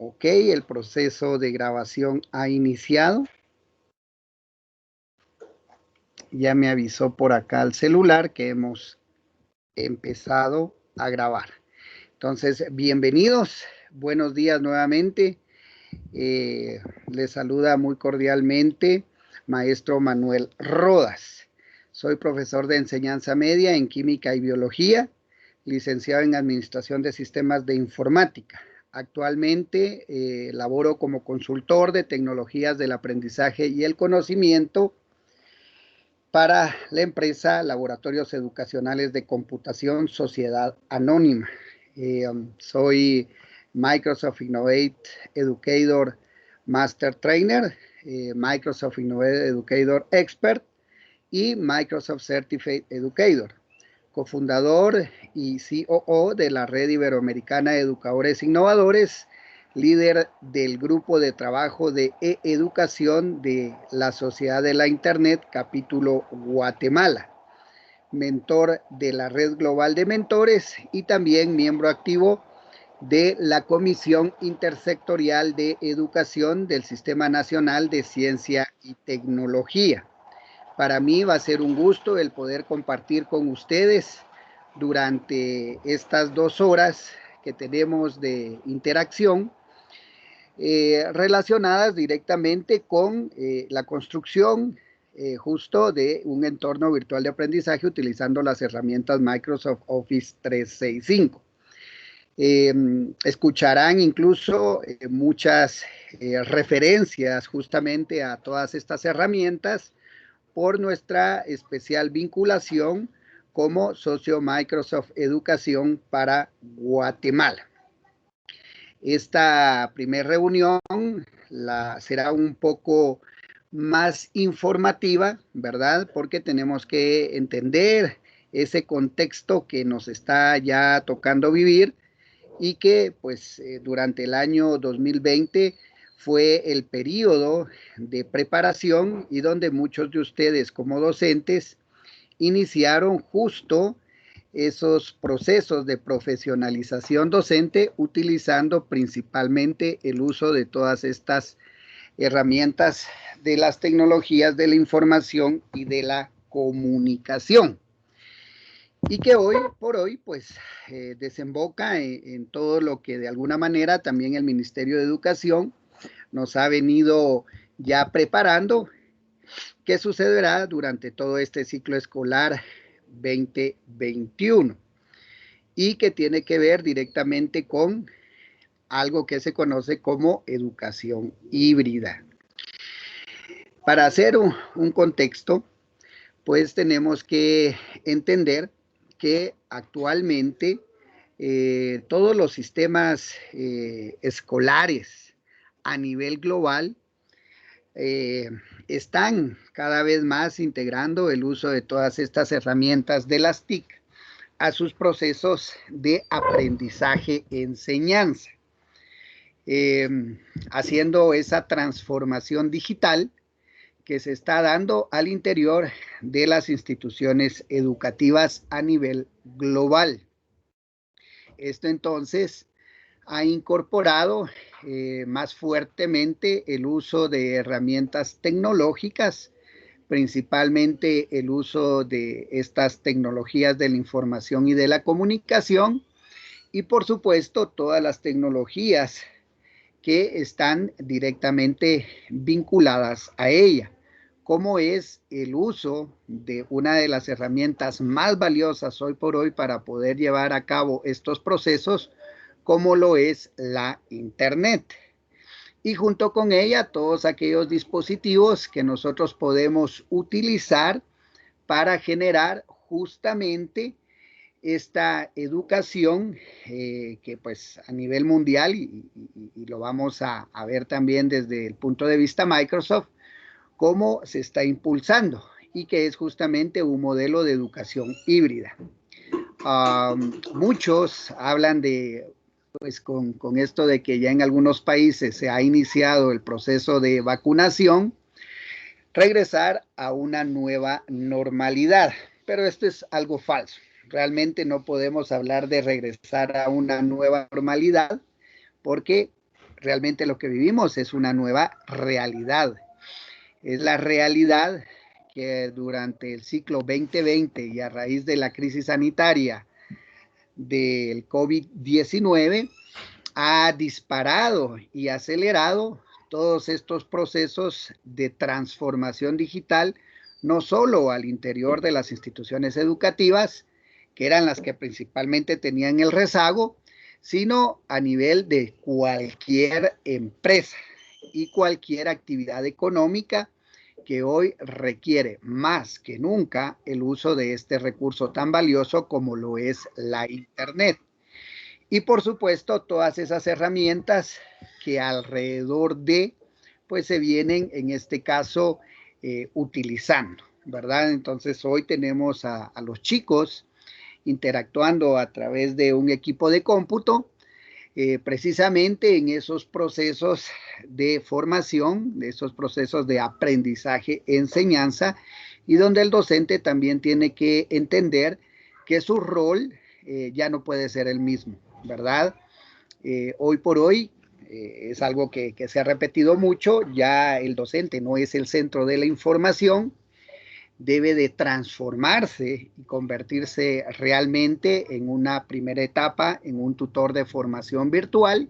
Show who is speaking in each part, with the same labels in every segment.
Speaker 1: Ok, el proceso de grabación ha iniciado. Ya me avisó por acá el celular que hemos empezado a grabar. Entonces, bienvenidos, buenos días nuevamente. Les saluda muy cordialmente maestro Manuel Rodas. Soy profesor de enseñanza media en química y biología, licenciado en administración de sistemas de informática. Actualmente laboro como consultor de tecnologías del aprendizaje y el conocimiento para la empresa Laboratorios Educacionales de Computación Sociedad Anónima. Soy Microsoft Innovate Educator Master Trainer, Microsoft Innovate Educator Expert y Microsoft Certified Educator, cofundador y COO de la Red Iberoamericana de Educadores Innovadores, líder del grupo de trabajo de e-educación de la Sociedad de la Internet, capítulo Guatemala, mentor de la Red Global de Mentores y también miembro activo de la Comisión Intersectorial de Educación del Sistema Nacional de Ciencia y Tecnología. Para mí va a ser un gusto el poder compartir con ustedes durante estas 2 horas que tenemos de interacción relacionadas directamente con la construcción justo de un entorno virtual de aprendizaje utilizando las herramientas Microsoft Office 365. Escucharán incluso muchas referencias justamente a todas estas herramientas por nuestra especial vinculación como socio Microsoft Educación para Guatemala. Esta primera reunión será un poco más informativa, ¿verdad? Porque tenemos que entender ese contexto que nos está ya tocando vivir y que pues durante el año 2020 fue el periodo de preparación y donde muchos de ustedes como docentes iniciaron justo esos procesos de profesionalización docente utilizando principalmente el uso de todas estas herramientas de las tecnologías de la información y de la comunicación. Y que hoy por hoy pues desemboca en todo lo que de alguna manera también el Ministerio de Educación nos ha venido ya preparando, que sucederá durante todo este ciclo escolar 2021 y que tiene que ver directamente con algo que se conoce como educación híbrida. Para hacer un contexto, pues tenemos que entender que actualmente todos los sistemas escolares a nivel global están cada vez más integrando el uso de todas estas herramientas de las TIC a sus procesos de aprendizaje-enseñanza, haciendo esa transformación digital que se está dando al interior de las instituciones educativas a nivel global. Esto entonces ha incorporado más fuertemente el uso de herramientas tecnológicas, principalmente el uso de estas tecnologías de la información y de la comunicación, y por supuesto todas las tecnologías que están directamente vinculadas a ella, como es el uso de una de las herramientas más valiosas hoy por hoy para poder llevar a cabo estos procesos, como lo es la Internet. Y junto con ella todos aquellos dispositivos que nosotros podemos utilizar para generar justamente esta educación que pues a nivel mundial y lo vamos a ver también desde el punto de vista Microsoft, cómo se está impulsando y que es justamente un modelo de educación híbrida. Muchos hablan de, pues con esto de que ya en algunos países se ha iniciado el proceso de vacunación, regresar a una nueva normalidad, pero esto es algo falso. Realmente no podemos hablar de regresar a una nueva normalidad porque realmente lo que vivimos es una nueva realidad. Es la realidad que durante el ciclo 2020 y a raíz de la crisis sanitaria del COVID-19 ha disparado y acelerado todos estos procesos de transformación digital, no solo al interior de las instituciones educativas, que eran las que principalmente tenían el rezago, sino a nivel de cualquier empresa y cualquier actividad económica que hoy requiere más que nunca el uso de este recurso tan valioso como lo es la Internet. Y por supuesto, todas esas herramientas que alrededor de, pues se vienen en este caso utilizando, ¿verdad? Entonces hoy tenemos a los chicos interactuando a través de un equipo de cómputo, precisamente en esos procesos de formación, de esos procesos de aprendizaje, enseñanza, y donde el docente también tiene que entender que su rol ya no puede ser el mismo, ¿verdad? Hoy por hoy es algo que se ha repetido mucho, ya el docente no es el centro de la información, debe de transformarse y convertirse realmente en una primera etapa, en un tutor de formación virtual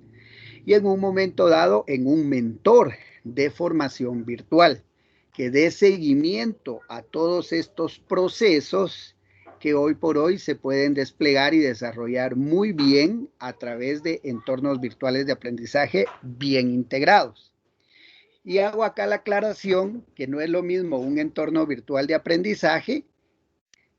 Speaker 1: y en un momento dado en un mentor de formación virtual que dé seguimiento a todos estos procesos que hoy por hoy se pueden desplegar y desarrollar muy bien a través de entornos virtuales de aprendizaje bien integrados. Y hago acá la aclaración que no es lo mismo un entorno virtual de aprendizaje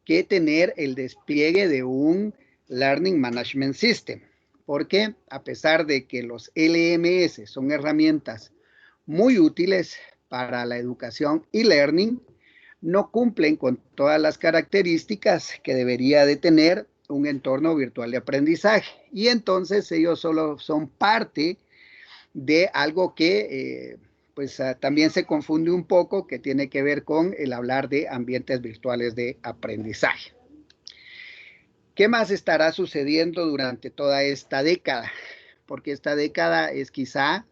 Speaker 1: que tener el despliegue de un Learning Management System, porque a pesar de que los LMS son herramientas muy útiles para la educación y learning, no cumplen con todas las características que debería de tener un entorno virtual de aprendizaje. Y entonces ellos solo son parte de algo que pues también se confunde un poco, que tiene que ver con el hablar de ambientes virtuales de aprendizaje. ¿Qué más estará sucediendo durante toda esta década? Porque esta década es quizá,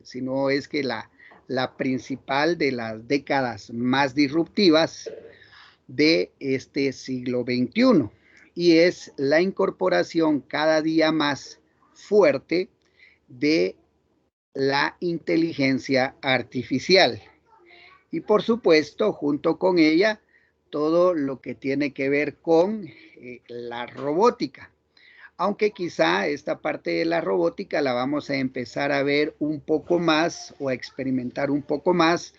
Speaker 1: si no es que la principal de las décadas más disruptivas de este siglo XXI, y es la incorporación cada día más fuerte de la inteligencia artificial. Y por supuesto, junto con ella, todo lo que tiene que ver con la robótica. Aunque quizá esta parte de la robótica la vamos a empezar a ver un poco más o a experimentar un poco más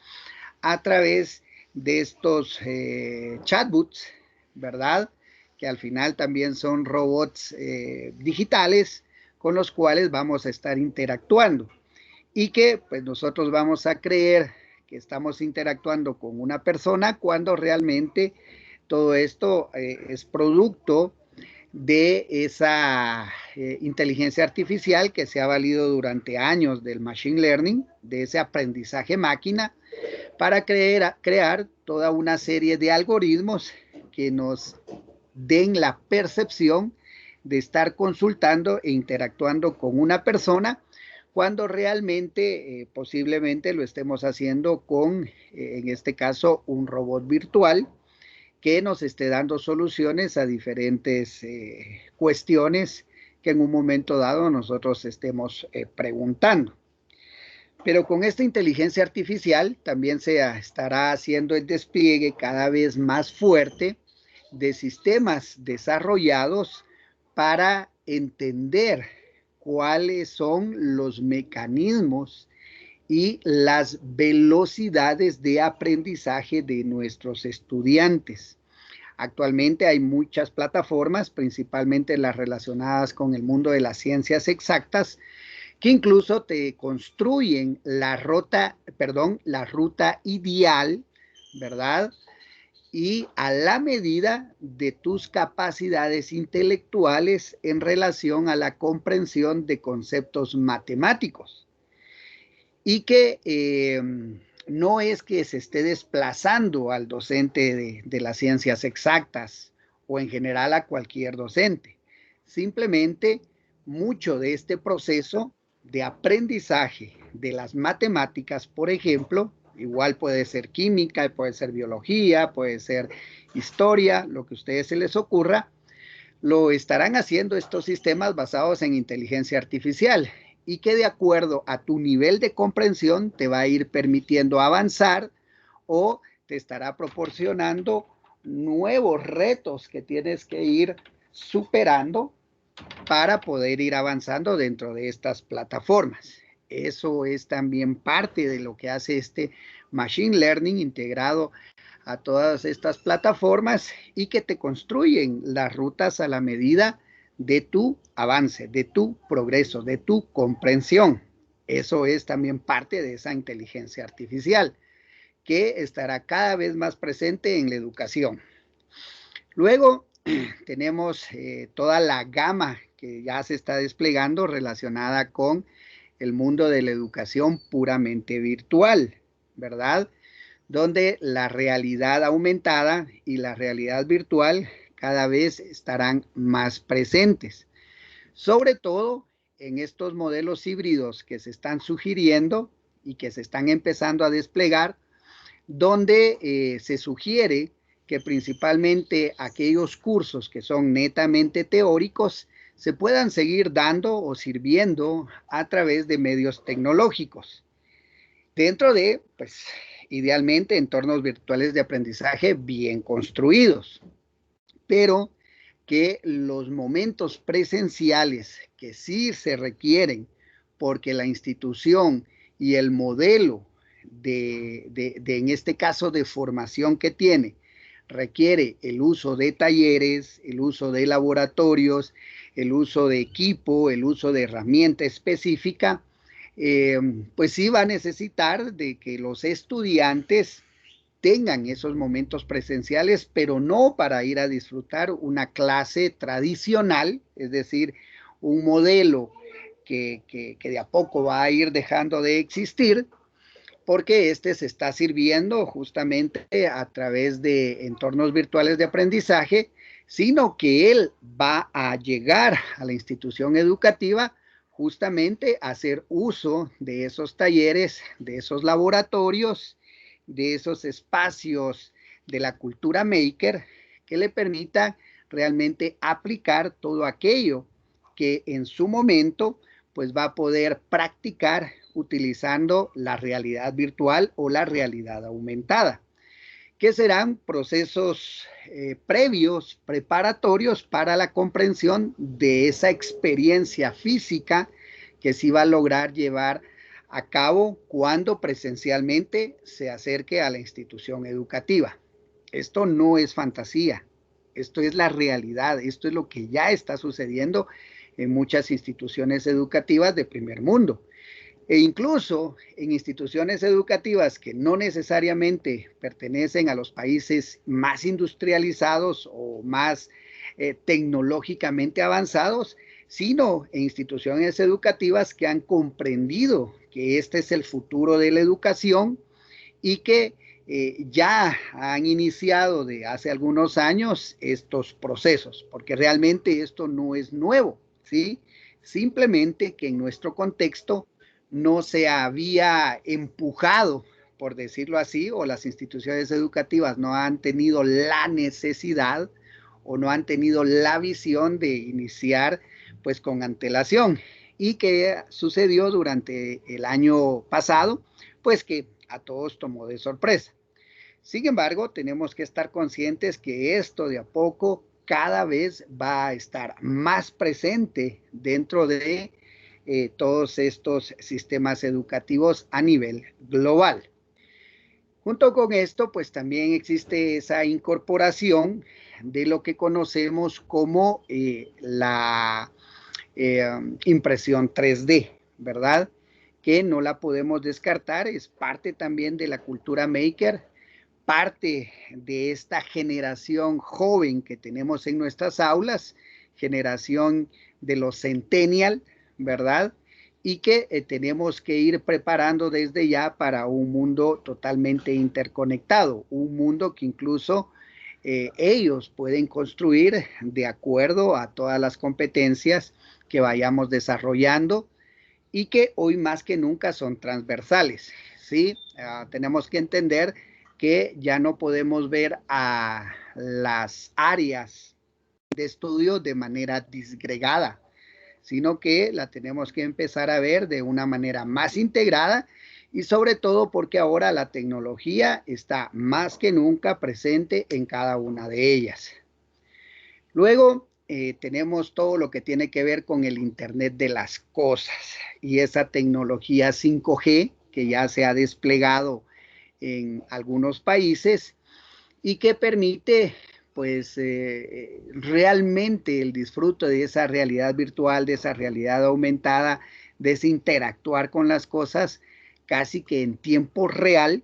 Speaker 1: a través de estos chatbots, ¿verdad? Que al final también son robots digitales con los cuales vamos a estar interactuando y que pues nosotros vamos a creer que estamos interactuando con una persona cuando realmente todo esto es producto de esa inteligencia artificial que se ha valido durante años del machine learning, de ese aprendizaje máquina, para crear toda una serie de algoritmos que nos den la percepción de estar consultando e interactuando con una persona cuando realmente posiblemente lo estemos haciendo con, en este caso, un robot virtual que nos esté dando soluciones a diferentes cuestiones que en un momento dado nosotros estemos preguntando. Pero con esta inteligencia artificial también se estará haciendo el despliegue cada vez más fuerte de sistemas desarrollados para entender cuáles son los mecanismos y las velocidades de aprendizaje de nuestros estudiantes. Actualmente hay muchas plataformas, principalmente las relacionadas con el mundo de las ciencias exactas, que incluso te construyen la ruta ideal, ¿verdad? Y a la medida de tus capacidades intelectuales en relación a la comprensión de conceptos matemáticos. Y que no es que se esté desplazando al docente de las ciencias exactas o en general a cualquier docente. Simplemente mucho de este proceso de aprendizaje de las matemáticas, por ejemplo, igual puede ser química, puede ser biología, puede ser historia, lo que a ustedes se les ocurra, lo estarán haciendo estos sistemas basados en inteligencia artificial y que de acuerdo a tu nivel de comprensión te va a ir permitiendo avanzar o te estará proporcionando nuevos retos que tienes que ir superando para poder ir avanzando dentro de estas plataformas. Eso es también parte de lo que hace este Machine Learning integrado a todas estas plataformas y que te construyen las rutas a la medida de tu avance, de tu progreso, de tu comprensión. Eso es también parte de esa inteligencia artificial que estará cada vez más presente en la educación. Luego tenemos toda la gama que ya se está desplegando relacionada con el mundo de la educación puramente virtual, ¿verdad? Donde la realidad aumentada y la realidad virtual cada vez estarán más presentes, sobre todo en estos modelos híbridos que se están sugiriendo y que se están empezando a desplegar, donde se sugiere que principalmente aquellos cursos que son netamente teóricos se puedan seguir dando o sirviendo a través de medios tecnológicos, dentro de, pues, idealmente, entornos virtuales de aprendizaje bien construidos, pero que los momentos presenciales que sí se requieren porque la institución y el modelo en este caso, de formación que tiene, requiere el uso de talleres, el uso de laboratorios, el uso de equipo, el uso de herramienta específica, pues sí va a necesitar de que los estudiantes tengan esos momentos presenciales, pero no para ir a disfrutar una clase tradicional, es decir, un modelo que de a poco va a ir dejando de existir, porque este se está sirviendo justamente a través de entornos virtuales de aprendizaje, sino que él va a llegar a la institución educativa justamente a hacer uso de esos talleres, de esos laboratorios, de esos espacios de la cultura maker que le permita realmente aplicar todo aquello que en su momento pues va a poder practicar utilizando la realidad virtual o la realidad aumentada, que serán procesos previos, preparatorios para la comprensión de esa experiencia física que sí va a lograr llevar a cabo cuando presencialmente se acerque a la institución educativa. Esto no es fantasía, esto es la realidad, esto es lo que ya está sucediendo en muchas instituciones educativas de primer mundo. E incluso en instituciones educativas que no necesariamente pertenecen a los países más industrializados o más tecnológicamente avanzados, sino en instituciones educativas que han comprendido que este es el futuro de la educación y que ya han iniciado de hace algunos años estos procesos, porque realmente esto no es nuevo, ¿sí? Simplemente que en nuestro contexto no se había empujado, por decirlo así, o las instituciones educativas no han tenido la necesidad o no han tenido la visión de iniciar pues con antelación. Y que sucedió durante el año pasado, pues que a todos tomó de sorpresa. Sin embargo, tenemos que estar conscientes que esto de a poco cada vez va a estar más presente dentro de todos estos sistemas educativos a nivel global. Junto con esto, pues también existe esa incorporación de lo que conocemos como la impresión 3D, ¿verdad? Que no la podemos descartar, es parte también de la cultura maker, parte de esta generación joven que tenemos en nuestras aulas, generación de los centennial, ¿verdad? Y que tenemos que ir preparando desde ya para un mundo totalmente interconectado, un mundo que incluso ellos pueden construir de acuerdo a todas las competencias que vayamos desarrollando y que hoy más que nunca son transversales, ¿sí? Tenemos que entender que ya no podemos ver a las áreas de estudio de manera disgregada, sino que la tenemos que empezar a ver de una manera más integrada y sobre todo porque ahora la tecnología está más que nunca presente en cada una de ellas. Luego tenemos todo lo que tiene que ver con el Internet de las cosas y esa tecnología 5G que ya se ha desplegado en algunos países y que permite pues realmente el disfrute de esa realidad virtual, de esa realidad aumentada, de ese interactuar con las cosas casi que en tiempo real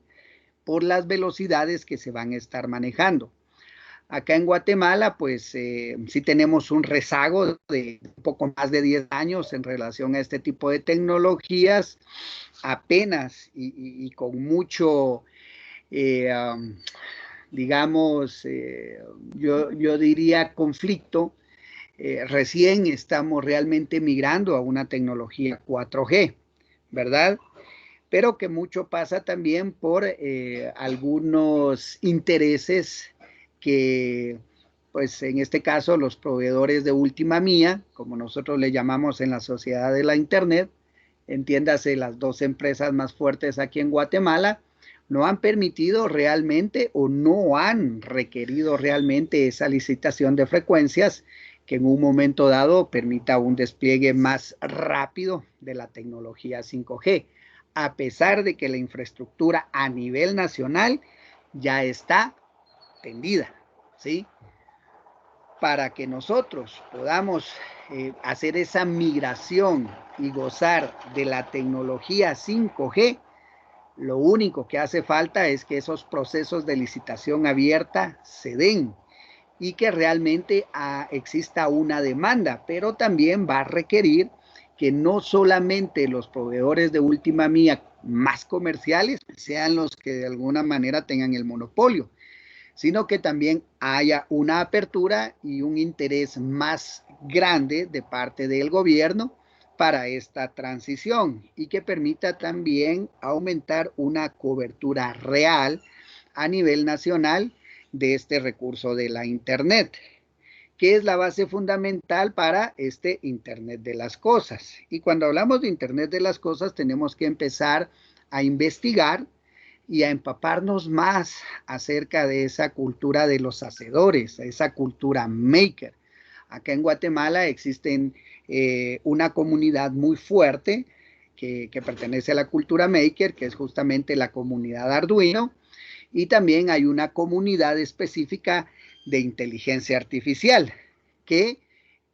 Speaker 1: por las velocidades que se van a estar manejando. Acá en Guatemala, pues sí tenemos un rezago de un poco más de 10 años en relación a este tipo de tecnologías, apenas y con mucho, eh, um, digamos, yo diría conflicto. Recién estamos realmente migrando a una tecnología 4G, ¿verdad? Pero que mucho pasa también por algunos intereses que, pues en este caso, los proveedores de última mía, como nosotros le llamamos en la sociedad de la Internet, entiéndase las dos empresas más fuertes aquí en Guatemala, no han permitido realmente o no han requerido realmente esa licitación de frecuencias que en un momento dado permita un despliegue más rápido de la tecnología 5G, a pesar de que la infraestructura a nivel nacional ya está tendida, ¿sí? Para que nosotros podamos hacer esa migración y gozar de la tecnología 5G, lo único que hace falta es que esos procesos de licitación abierta se den y que realmente exista una demanda, pero también va a requerir que no solamente los proveedores de última milla más comerciales sean los que de alguna manera tengan el monopolio, sino que también haya una apertura y un interés más grande de parte del gobierno para esta transición y que permita también aumentar una cobertura real a nivel nacional de este recurso de la Internet, que es la base fundamental para este Internet de las cosas. Y cuando hablamos de Internet de las cosas, tenemos que empezar a investigar y a empaparnos más acerca de esa cultura de los hacedores, esa cultura maker. Acá en Guatemala existen una comunidad muy fuerte que pertenece a la cultura maker, que es justamente la comunidad Arduino, y también hay una comunidad específica de inteligencia artificial que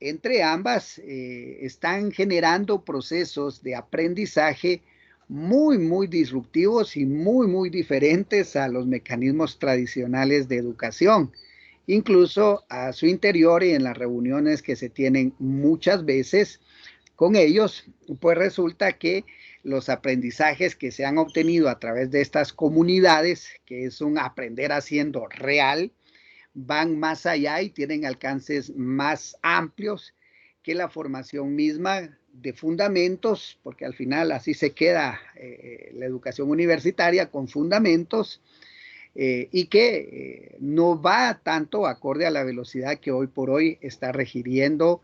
Speaker 1: entre ambas están generando procesos de aprendizaje muy disruptivos y muy diferentes a los mecanismos tradicionales de educación. Incluso a su interior y en las reuniones que se tienen muchas veces con ellos, pues resulta que los aprendizajes que se han obtenido a través de estas comunidades, que es un aprender haciendo real, van más allá y tienen alcances más amplios que la formación misma de fundamentos, porque al final así se queda la educación universitaria con fundamentos y que no va tanto acorde a la velocidad que hoy por hoy está regiriendo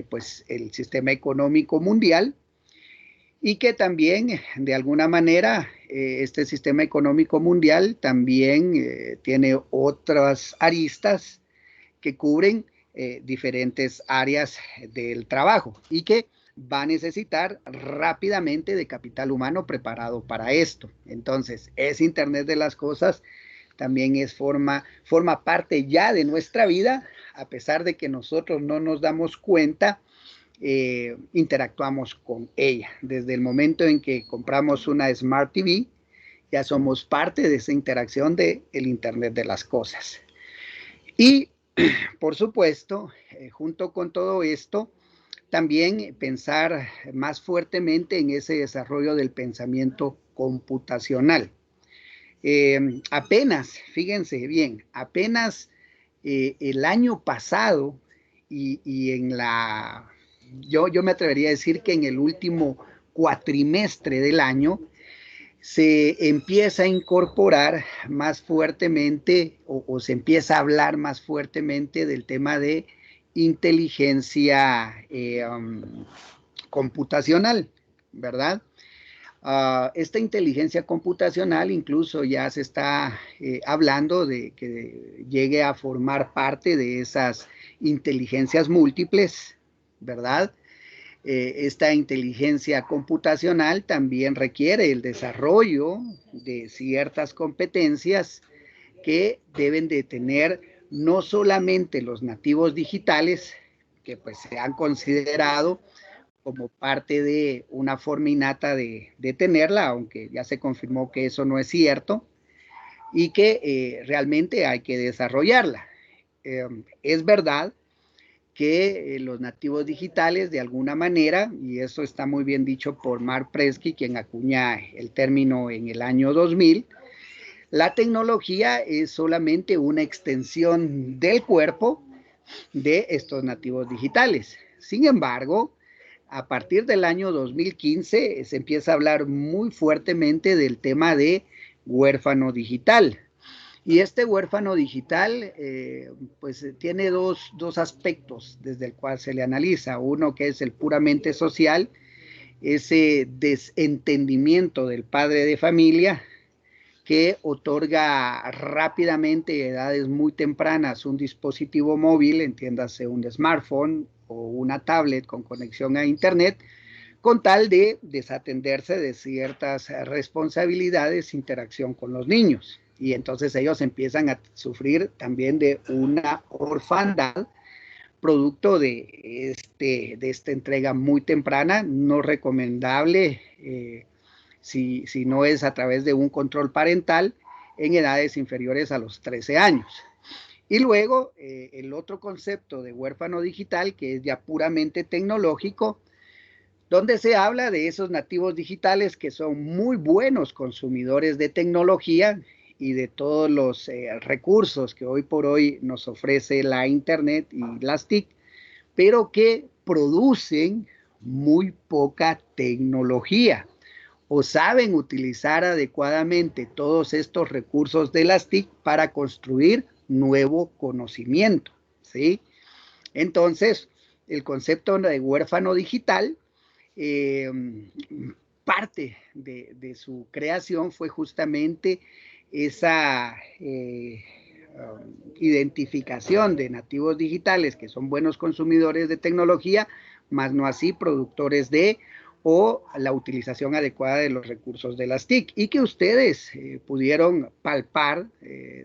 Speaker 1: pues el sistema económico mundial y que también de alguna manera este sistema económico mundial también tiene otras aristas que cubren diferentes áreas del trabajo y que va a necesitar rápidamente de capital humano preparado para esto. Entonces, ese Internet de las cosas también forma parte ya de nuestra vida, a pesar de que nosotros no nos damos cuenta, interactuamos con ella. Desde el momento en que compramos una Smart TV, ya somos parte de esa interacción del Internet de las cosas. Y, por supuesto, junto con todo esto, también pensar más fuertemente en ese desarrollo del pensamiento computacional. Fíjense bien, apenas el año pasado y en yo me atrevería a decir que en el último cuatrimestre del año, se empieza a incorporar más fuertemente o se empieza a hablar más fuertemente del tema de inteligencia computacional, ¿verdad? Esta inteligencia computacional incluso ya se está hablando de que llegue a formar parte de esas inteligencias múltiples, ¿verdad? Esta inteligencia computacional también requiere el desarrollo de ciertas competencias que deben de tener no solamente los nativos digitales, que pues se han considerado como parte de una forma innata de tenerla, aunque ya se confirmó que eso no es cierto, y que realmente hay que desarrollarla. Es verdad que los nativos digitales de alguna manera, y eso está muy bien dicho por Mark Prensky, quien acuña el término en el año 2000, la tecnología es solamente una extensión del cuerpo de estos nativos digitales. Sin embargo, a partir del año 2015 se empieza a hablar muy fuertemente del tema de huérfano digital. Y este huérfano digital, pues tiene dos aspectos desde el cual se le analiza. Uno que es el puramente social, ese desentendimiento del padre de familia que otorga rápidamente, edades muy tempranas, un dispositivo móvil, entiéndase un smartphone o una tablet con conexión a internet, con tal de desatenderse de ciertas responsabilidades, interacción con los niños. Y entonces ellos empiezan a sufrir también de una orfandad, producto de esta entrega muy temprana, no recomendable si no es a través de un control parental en edades inferiores a los 13 años. Y luego el otro concepto de huérfano digital, que es ya puramente tecnológico, donde se habla de esos nativos digitales que son muy buenos consumidores de tecnología y de todos los recursos que hoy por hoy nos ofrece la Internet y las TIC, pero que producen muy poca tecnología o saben utilizar adecuadamente todos estos recursos de las TIC para construir nuevo conocimiento, ¿sí? Entonces, el concepto de huérfano digital, eh, parte de su creación fue justamente esa identificación de nativos digitales que son buenos consumidores de tecnología, más no así productores de o la utilización adecuada de los recursos de las TIC y que ustedes pudieron palpar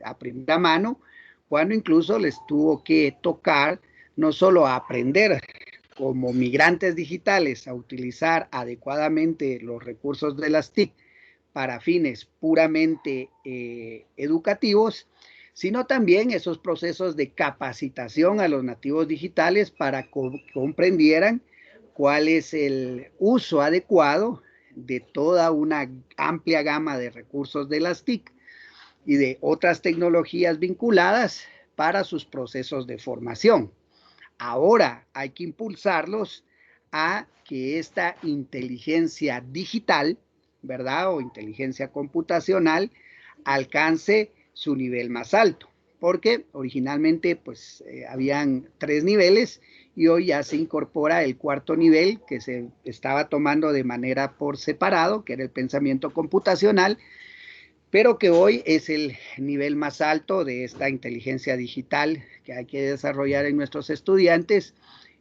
Speaker 1: a primera mano cuando incluso les tuvo que tocar no solo a aprender como migrantes digitales a utilizar adecuadamente los recursos de las TIC para fines puramente educativos, sino también esos procesos de capacitación a los nativos digitales para que comprendieran cuál es el uso adecuado de toda una amplia gama de recursos de las TIC y de otras tecnologías vinculadas para sus procesos de formación. Ahora hay que impulsarlos a que esta inteligencia digital, ¿verdad? O inteligencia computacional alcance su nivel más alto, porque originalmente pues habían 3 niveles y hoy ya se incorpora el cuarto nivel que se estaba tomando de manera por separado, que era el pensamiento computacional, pero que hoy es el nivel más alto de esta inteligencia digital que hay que desarrollar en nuestros estudiantes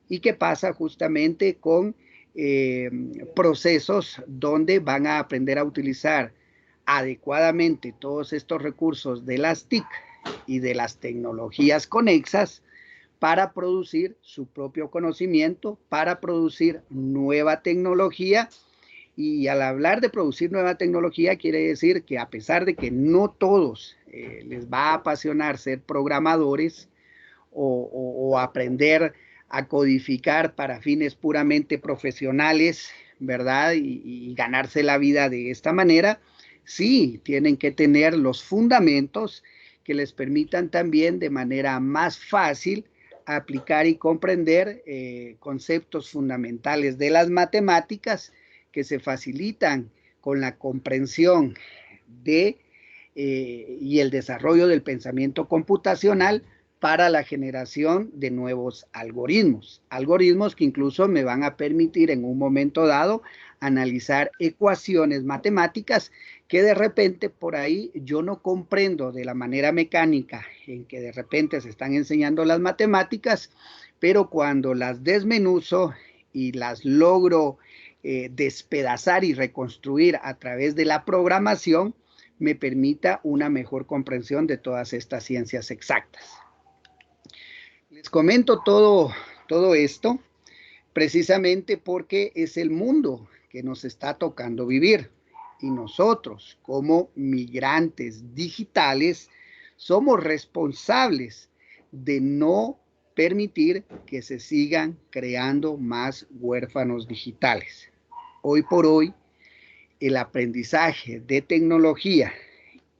Speaker 1: y que pasa justamente con procesos donde van a aprender a utilizar adecuadamente todos estos recursos de las TIC y de las tecnologías conexas para producir su propio conocimiento, para producir nueva tecnología. Y al hablar de producir nueva tecnología, quiere decir que a pesar de que no todos les va a apasionar ser programadores o aprender a codificar para fines puramente profesionales, ¿verdad? Y ganarse la vida de esta manera, sí tienen que tener los fundamentos que les permitan también de manera más fácil aplicar y comprender conceptos fundamentales de las matemáticas que se facilitan con la comprensión y el desarrollo del pensamiento computacional para la generación de nuevos algoritmos. Algoritmos que incluso me van a permitir en un momento dado analizar ecuaciones matemáticas que de repente por ahí yo no comprendo de la manera mecánica en que de repente se están enseñando las matemáticas, pero cuando las desmenuzo y las logro despedazar y reconstruir a través de la programación, me permita una mejor comprensión de todas estas ciencias exactas. Les comento todo esto precisamente porque es el mundo que nos está tocando vivir y nosotros como migrantes digitales somos responsables de no permitir que se sigan creando más huérfanos digitales. Hoy por hoy, el aprendizaje de tecnología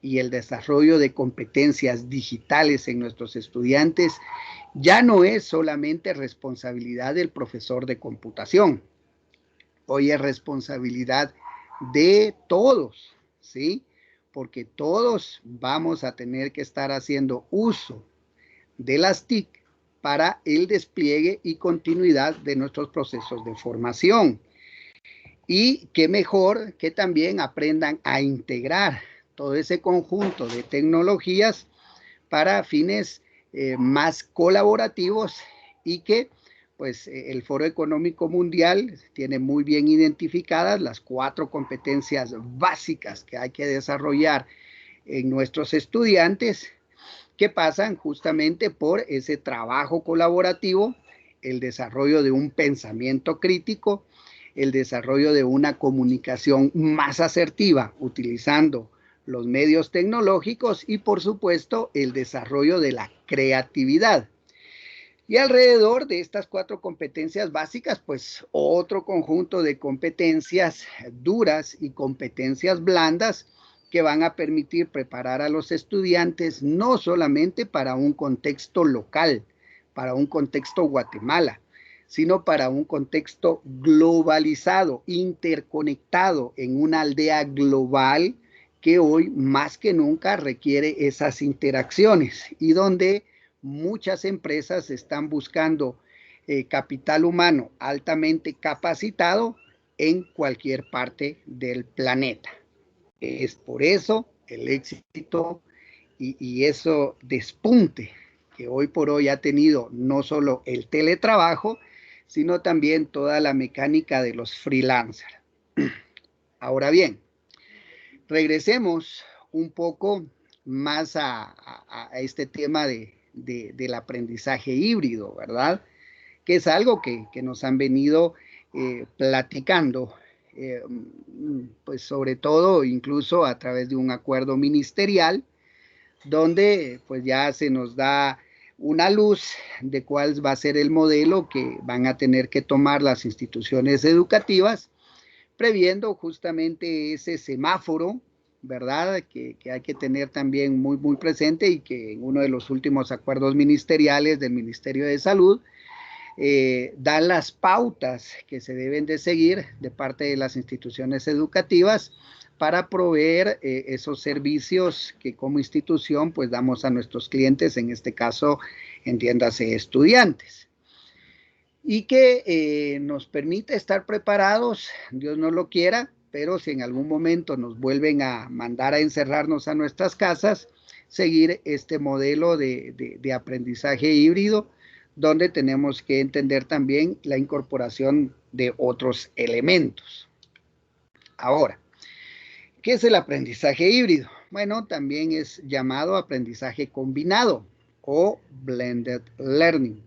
Speaker 1: y el desarrollo de competencias digitales en nuestros estudiantes ya no es solamente responsabilidad del profesor de computación. Hoy es responsabilidad de todos, ¿sí? Porque todos vamos a tener que estar haciendo uso de las TIC para el despliegue y continuidad de nuestros procesos de formación. Y qué mejor que también aprendan a integrar todo ese conjunto de tecnologías para fines más colaborativos y que pues el Foro Económico Mundial tiene muy bien identificadas las 4 competencias básicas que hay que desarrollar en nuestros estudiantes, que pasan justamente por ese trabajo colaborativo, el desarrollo de un pensamiento crítico, el desarrollo de una comunicación más asertiva utilizando los medios tecnológicos y, por supuesto, el desarrollo de la creatividad. Y alrededor de estas 4 competencias básicas, pues otro conjunto de competencias duras y competencias blandas que van a permitir preparar a los estudiantes no solamente para un contexto local, para un contexto Guatemala, sino para un contexto globalizado, interconectado en una aldea global que hoy más que nunca requiere esas interacciones y donde muchas empresas están buscando capital humano altamente capacitado en cualquier parte del planeta. Es por eso el éxito y eso despunte que hoy por hoy ha tenido no solo el teletrabajo, sino también toda la mecánica de los freelancers. Ahora bien, regresemos un poco más a este tema del aprendizaje híbrido, ¿verdad? Que es algo que nos han venido platicando, pues sobre todo incluso a través de un acuerdo ministerial, donde pues ya se nos da una luz de cuál va a ser el modelo que van a tener que tomar las instituciones educativas, previendo justamente ese semáforo, ¿verdad? Que hay que tener también muy presente y que en uno de los últimos acuerdos ministeriales del Ministerio de Salud dan las pautas que se deben de seguir de parte de las instituciones educativas para proveer esos servicios que como institución pues damos a nuestros clientes, en este caso, entiéndase, estudiantes. Y que nos permite estar preparados, Dios no lo quiera, pero si en algún momento nos vuelven a mandar a encerrarnos a nuestras casas, seguir este modelo de aprendizaje híbrido, donde tenemos que entender también la incorporación de otros elementos. Ahora, ¿qué es el aprendizaje híbrido? Bueno, también es llamado aprendizaje combinado o blended learning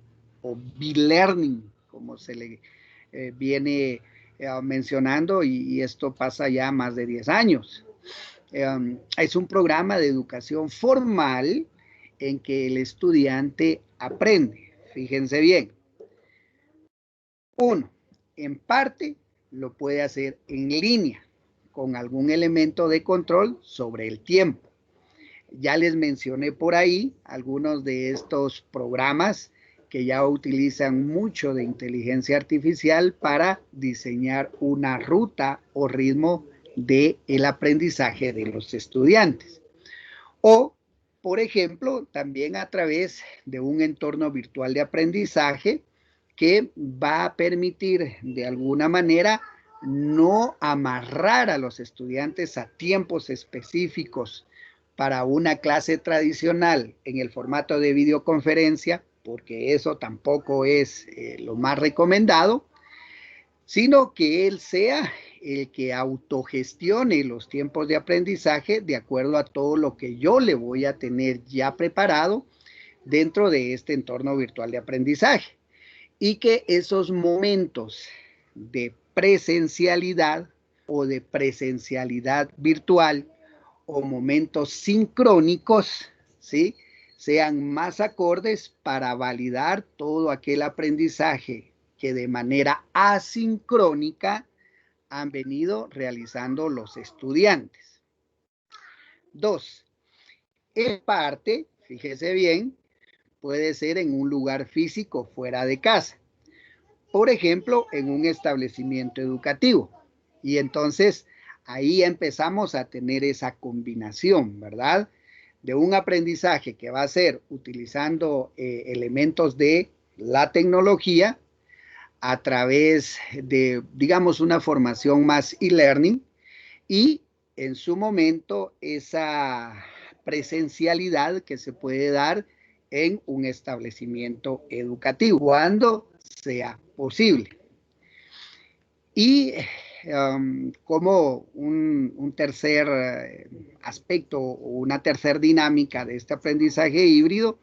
Speaker 1: o B-learning, como se le viene mencionando, y esto pasa ya más de 10 años. Es un programa de educación formal en que el estudiante aprende. Fíjense bien. Uno, en parte lo puede hacer en línea, con algún elemento de control sobre el tiempo. Ya les mencioné por ahí algunos de estos programas que ya utilizan mucho de inteligencia artificial para diseñar una ruta o ritmo del aprendizaje de los estudiantes. O, por ejemplo, también a través de un entorno virtual de aprendizaje que va a permitir de alguna manera no amarrar a los estudiantes a tiempos específicos para una clase tradicional en el formato de videoconferencia, porque eso tampoco es lo más recomendado, sino que él sea el que autogestione los tiempos de aprendizaje de acuerdo a todo lo que yo le voy a tener ya preparado dentro de este entorno virtual de aprendizaje. Y que esos momentos de presencialidad o de presencialidad virtual o momentos sincrónicos, ¿sí?, sean más acordes para validar todo aquel aprendizaje que de manera asincrónica han venido realizando los estudiantes. 2. En parte, fíjese bien, puede ser en un lugar físico fuera de casa. Por ejemplo, en un establecimiento educativo. Y entonces ahí empezamos a tener esa combinación, ¿verdad? De un aprendizaje que va a ser utilizando elementos de la tecnología a través de, digamos, una formación más e-learning y en su momento esa presencialidad que se puede dar en un establecimiento educativo, cuando sea posible. Y como un tercer aspecto o una tercera dinámica de este aprendizaje híbrido,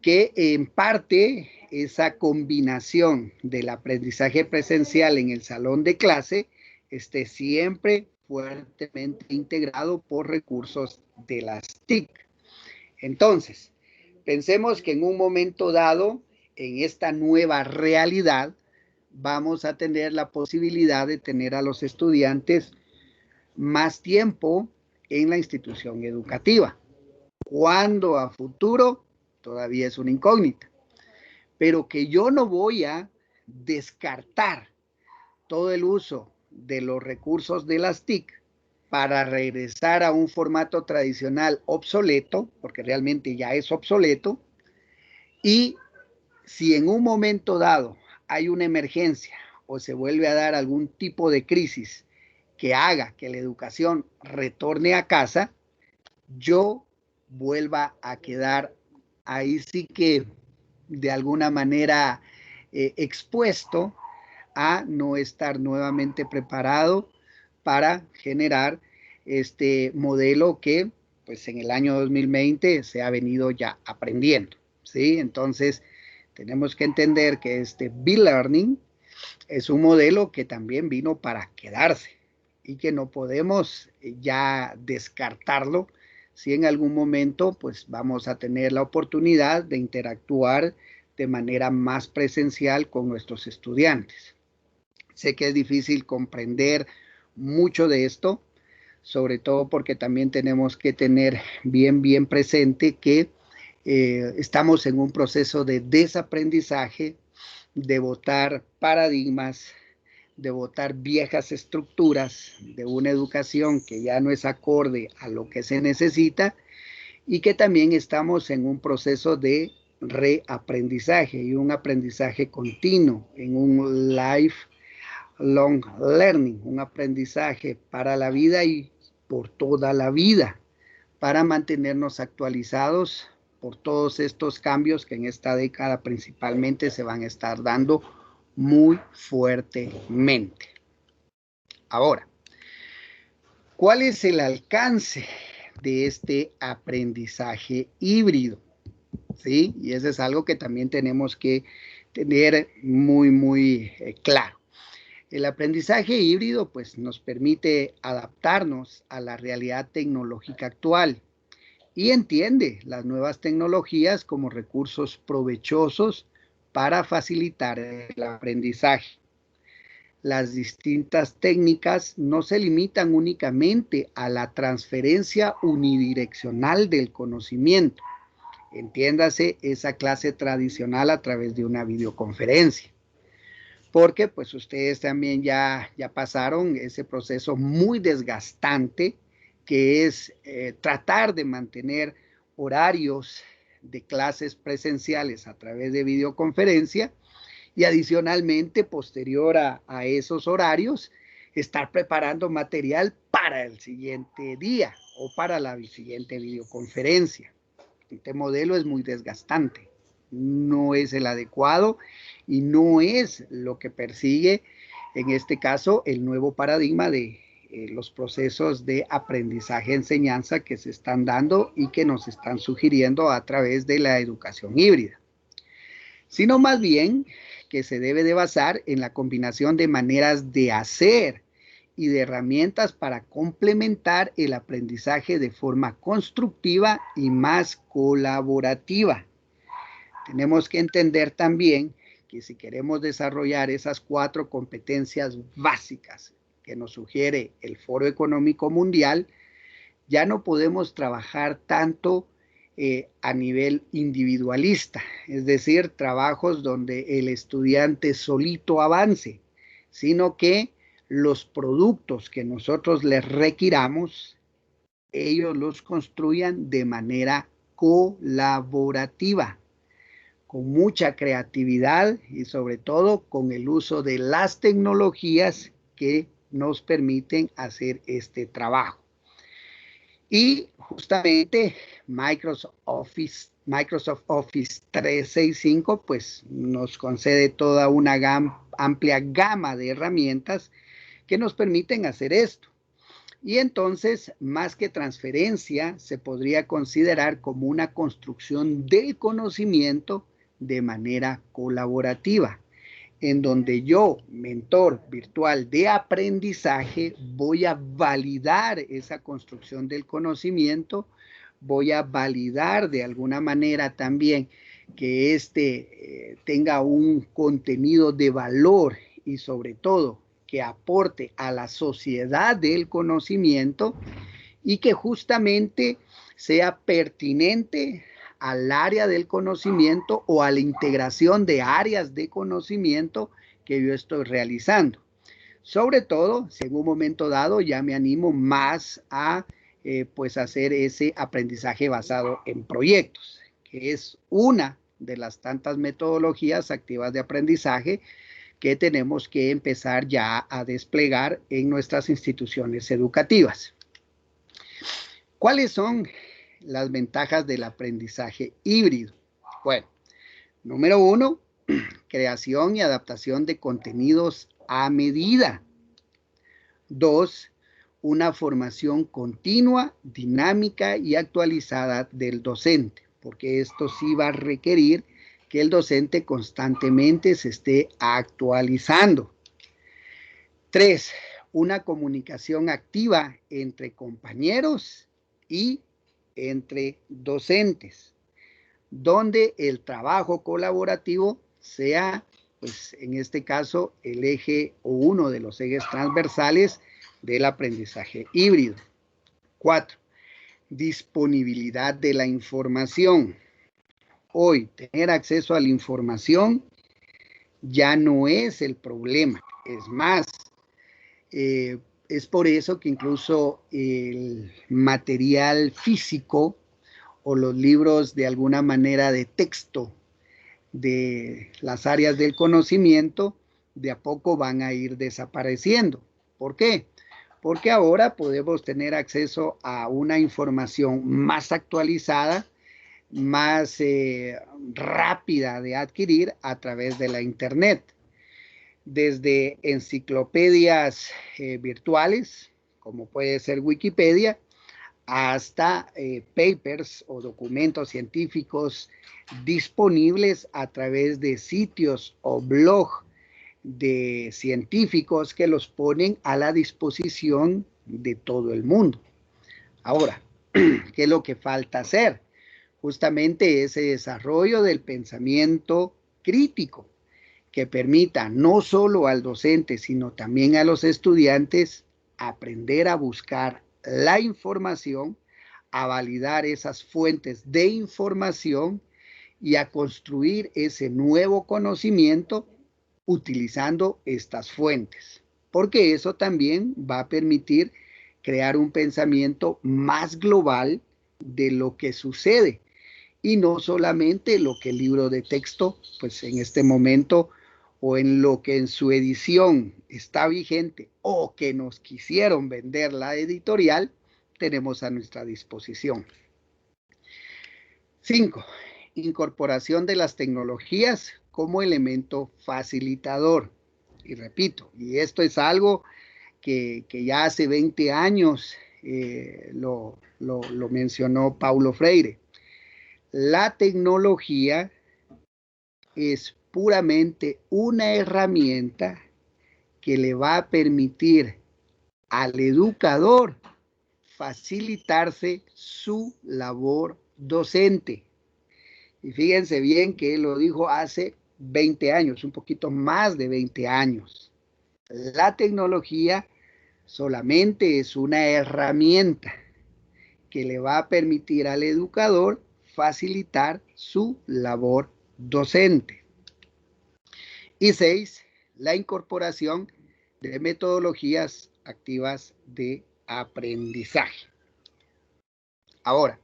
Speaker 1: que en parte esa combinación del aprendizaje presencial en el salón de clase esté siempre fuertemente integrado por recursos de las TIC. Entonces, pensemos que en un momento dado, en esta nueva realidad, vamos a tener la posibilidad de tener a los estudiantes más tiempo en la institución educativa. ¿Cuándo a futuro? Todavía es una incógnita. Pero que yo no voy a descartar todo el uso de los recursos de las TIC para regresar a un formato tradicional obsoleto, porque realmente ya es obsoleto, y si en un momento dado hay una emergencia o se vuelve a dar algún tipo de crisis que haga que la educación retorne a casa, yo vuelva a quedar ahí sí que de alguna manera expuesto a no estar nuevamente preparado para generar este modelo que pues en el año 2020 se ha venido ya aprendiendo, ¿sí? Entonces tenemos que entender que este B-Learning es un modelo que también vino para quedarse y que no podemos ya descartarlo si en algún momento pues vamos a tener la oportunidad de interactuar de manera más presencial con nuestros estudiantes. Sé que es difícil comprender mucho de esto, sobre todo porque también tenemos que tener bien presente que estamos en un proceso de desaprendizaje, de botar paradigmas, de botar viejas estructuras de una educación que ya no es acorde a lo que se necesita y que también estamos en un proceso de reaprendizaje y un aprendizaje continuo, en un lifelong learning, un aprendizaje para la vida y por toda la vida, para mantenernos actualizados por todos estos cambios que en esta década principalmente se van a estar dando muy fuertemente. Ahora, ¿cuál es el alcance de este aprendizaje híbrido? ¿Sí? Y eso es algo que también tenemos que tener muy claro. El aprendizaje híbrido pues nos permite adaptarnos a la realidad tecnológica actual y entiende las nuevas tecnologías como recursos provechosos para facilitar el aprendizaje. Las distintas técnicas no se limitan únicamente a la transferencia unidireccional del conocimiento. entiéndase esa clase tradicional a través de una videoconferencia. Porque pues ustedes también ya pasaron ese proceso muy desgastante que es tratar de mantener horarios de clases presenciales a través de videoconferencia y adicionalmente posterior a esos horarios estar preparando material para el siguiente día o para la siguiente videoconferencia. Este modelo es muy desgastante, no es el adecuado y no es lo que persigue, en este caso, el nuevo paradigma de los procesos de aprendizaje-enseñanza que se están dando y que nos están sugiriendo a través de la educación híbrida, sino más bien que se debe de basar en la combinación de maneras de hacer y de herramientas para complementar el aprendizaje de forma constructiva y más colaborativa. Tenemos que entender también que si queremos desarrollar esas 4 competencias básicas que nos sugiere el Foro Económico Mundial, ya no podemos trabajar tanto a nivel individualista, es decir, trabajos donde el estudiante solito avance, sino que los productos que nosotros les requiramos, ellos los construyan de manera colaborativa, con mucha creatividad y sobre todo con el uso de las tecnologías que nos permiten hacer este trabajo. Y justamente Microsoft Office 365 pues nos concede toda una amplia gama de herramientas que nos permiten hacer esto. Y entonces, más que transferencia, se podría considerar como una construcción del conocimiento de manera colaborativa, en donde yo, mentor virtual de aprendizaje, voy a validar esa construcción del conocimiento, voy a validar de alguna manera también que tenga un contenido de valor y sobre todo que aporte a la sociedad del conocimiento y que justamente sea pertinente al área del conocimiento o a la integración de áreas de conocimiento que yo estoy realizando. Sobre todo, si en un momento dado ya me animo más a pues hacer ese aprendizaje basado en proyectos, que es una de las tantas metodologías activas de aprendizaje que tenemos que empezar ya a desplegar en nuestras instituciones educativas. ¿Cuáles son las ventajas del aprendizaje híbrido? Bueno, número 1, creación y adaptación de contenidos a medida. 2, una formación continua, dinámica y actualizada del docente, porque esto sí va a requerir que el docente constantemente se esté actualizando. 3, una comunicación activa entre compañeros y entre docentes, donde el trabajo colaborativo sea, pues en este caso, el eje o uno de los ejes transversales del aprendizaje híbrido. 4, disponibilidad de la información. Hoy, tener acceso a la información ya no es el problema, es más, es por eso que incluso el material físico o los libros de alguna manera de texto de las áreas del conocimiento de a poco van a ir desapareciendo. ¿Por qué? Porque ahora podemos tener acceso a una información más actualizada, más rápida de adquirir a través de la internet. Desde enciclopedias virtuales, como puede ser Wikipedia, hasta papers o documentos científicos disponibles a través de sitios o blog de científicos que los ponen a la disposición de todo el mundo. Ahora, ¿qué es lo que falta hacer? Justamente ese desarrollo del pensamiento crítico que permita no solo al docente, sino también a los estudiantes aprender a buscar la información, a validar esas fuentes de información y a construir ese nuevo conocimiento utilizando estas fuentes, porque eso también va a permitir crear un pensamiento más global de lo que sucede y no solamente lo que el libro de texto, pues en este momento, o en lo que en su edición está vigente o que nos quisieron vender la editorial, tenemos a nuestra disposición. 5. Incorporación de las tecnologías como elemento facilitador. Y repito, y esto es algo que ya hace 20 años lo mencionó Paulo Freire. La tecnología es puramente una herramienta que le va a permitir al educador facilitarse su labor docente. Y fíjense bien que él lo dijo hace 20 años, un poquito más de 20 años. La tecnología solamente es una herramienta que le va a permitir al educador facilitar su labor docente. Y 6, la incorporación de metodologías activas de aprendizaje. Ahora,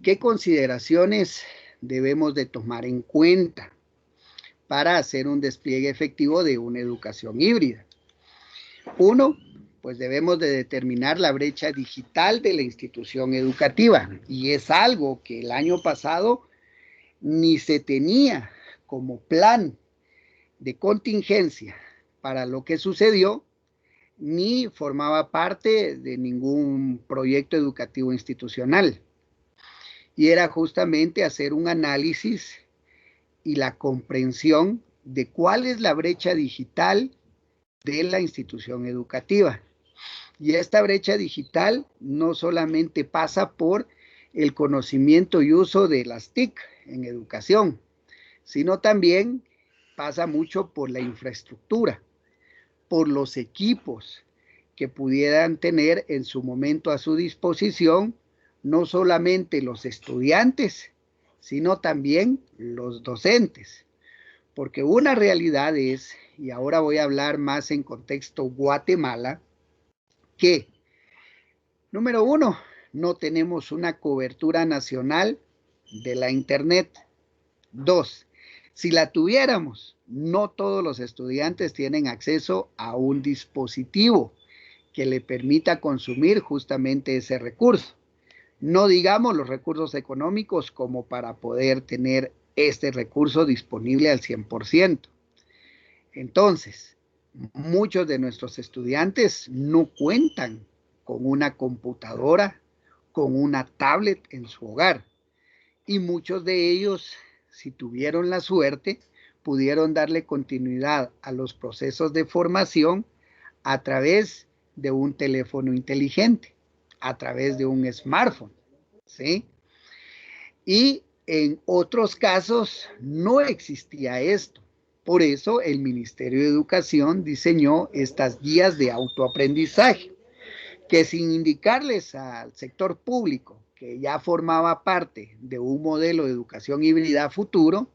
Speaker 1: ¿qué consideraciones debemos de tomar en cuenta para hacer un despliegue efectivo de una educación híbrida? Uno, pues debemos de determinar la brecha digital de la institución educativa, y es algo que el año pasado ni se tenía como plan de contingencia para lo que sucedió, ni formaba parte de ningún proyecto educativo institucional. Y era justamente hacer un análisis y la comprensión de cuál es la brecha digital de la institución educativa. Y esta brecha digital no solamente pasa por el conocimiento y uso de las TIC en educación, sino también pasa mucho por la infraestructura, por los equipos que pudieran tener en su momento a su disposición no solamente los estudiantes, sino también los docentes. Porque una realidad es, y ahora voy a hablar más en contexto Guatemala, que, número uno, no tenemos una cobertura nacional de la Internet. 2, si la tuviéramos, no todos los estudiantes tienen acceso a un dispositivo que le permita consumir justamente ese recurso. No digamos los recursos económicos como para poder tener este recurso disponible al 100%. Entonces, muchos de nuestros estudiantes no cuentan con una computadora, con una tablet en su hogar. Y muchos de ellos, si tuvieron la suerte, pudieron darle continuidad a los procesos de formación a través de un teléfono inteligente, a través de un smartphone, ¿sí? Y en otros casos no existía esto. Por eso el Ministerio de Educación diseñó estas guías de autoaprendizaje, que sin indicarles al sector público que ya formaba parte de un modelo de educación híbrida futuro,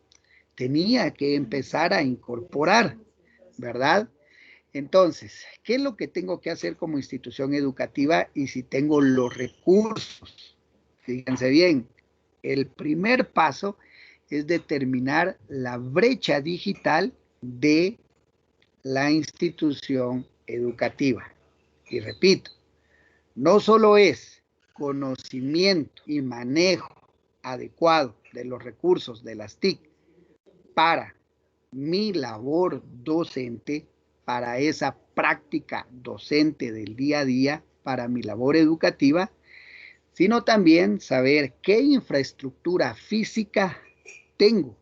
Speaker 1: tenía que empezar a incorporar, ¿verdad? Entonces, ¿qué es lo que tengo que hacer como institución educativa y si tengo los recursos? Fíjense bien, el primer paso es determinar la brecha digital de la institución educativa. Y repito, no solo es conocimiento y manejo adecuado de los recursos de las TIC para mi labor docente, para esa práctica docente del día a día, para mi labor educativa, sino también saber qué infraestructura física tengo,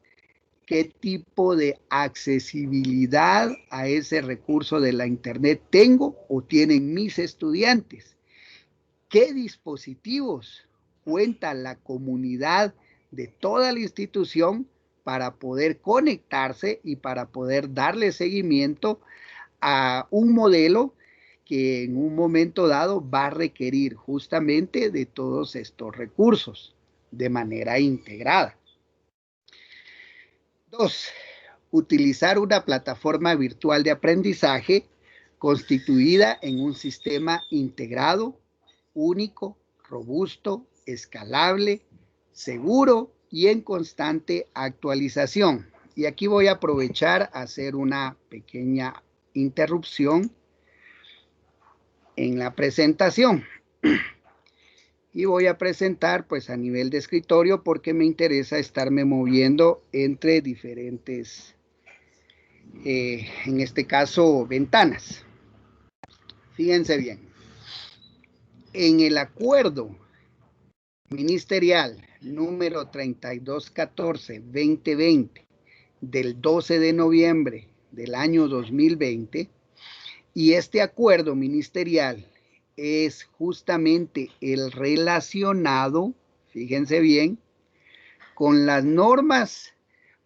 Speaker 1: qué tipo de accesibilidad a ese recurso de la Internet tengo o tienen mis estudiantes, qué dispositivos cuenta la comunidad de toda la institución para poder conectarse y para poder darle seguimiento a un modelo que en un momento dado va a requerir justamente de todos estos recursos de manera integrada. 2. Utilizar una plataforma virtual de aprendizaje constituida en un sistema integrado, único, robusto, escalable, seguro y en constante actualización. Y aquí voy a aprovechar a hacer una pequeña interrupción en la presentación. Y voy a presentar pues a nivel de escritorio porque me interesa estarme moviendo entre diferentes, en este caso, ventanas. Fíjense bien. En el acuerdo ministerial número 3214-2020 del 12 de noviembre del año 2020, y este acuerdo ministerial es justamente el relacionado, fíjense bien, con las normas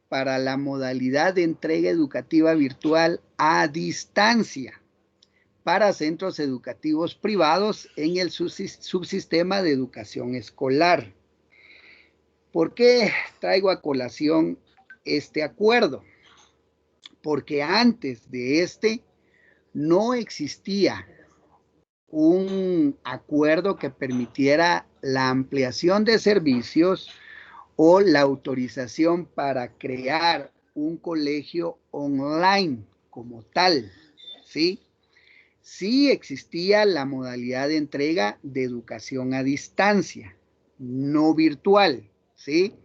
Speaker 1: para la modalidad de entrega educativa virtual a distancia para centros educativos privados en el subsistema de educación escolar. ¿Por qué traigo a colación este acuerdo? Porque antes de este no existía un acuerdo que permitiera la ampliación de servicios o la autorización para crear un colegio online como tal, ¿sí? Sí existía la modalidad de entrega de educación a distancia, no virtual, ¿sí?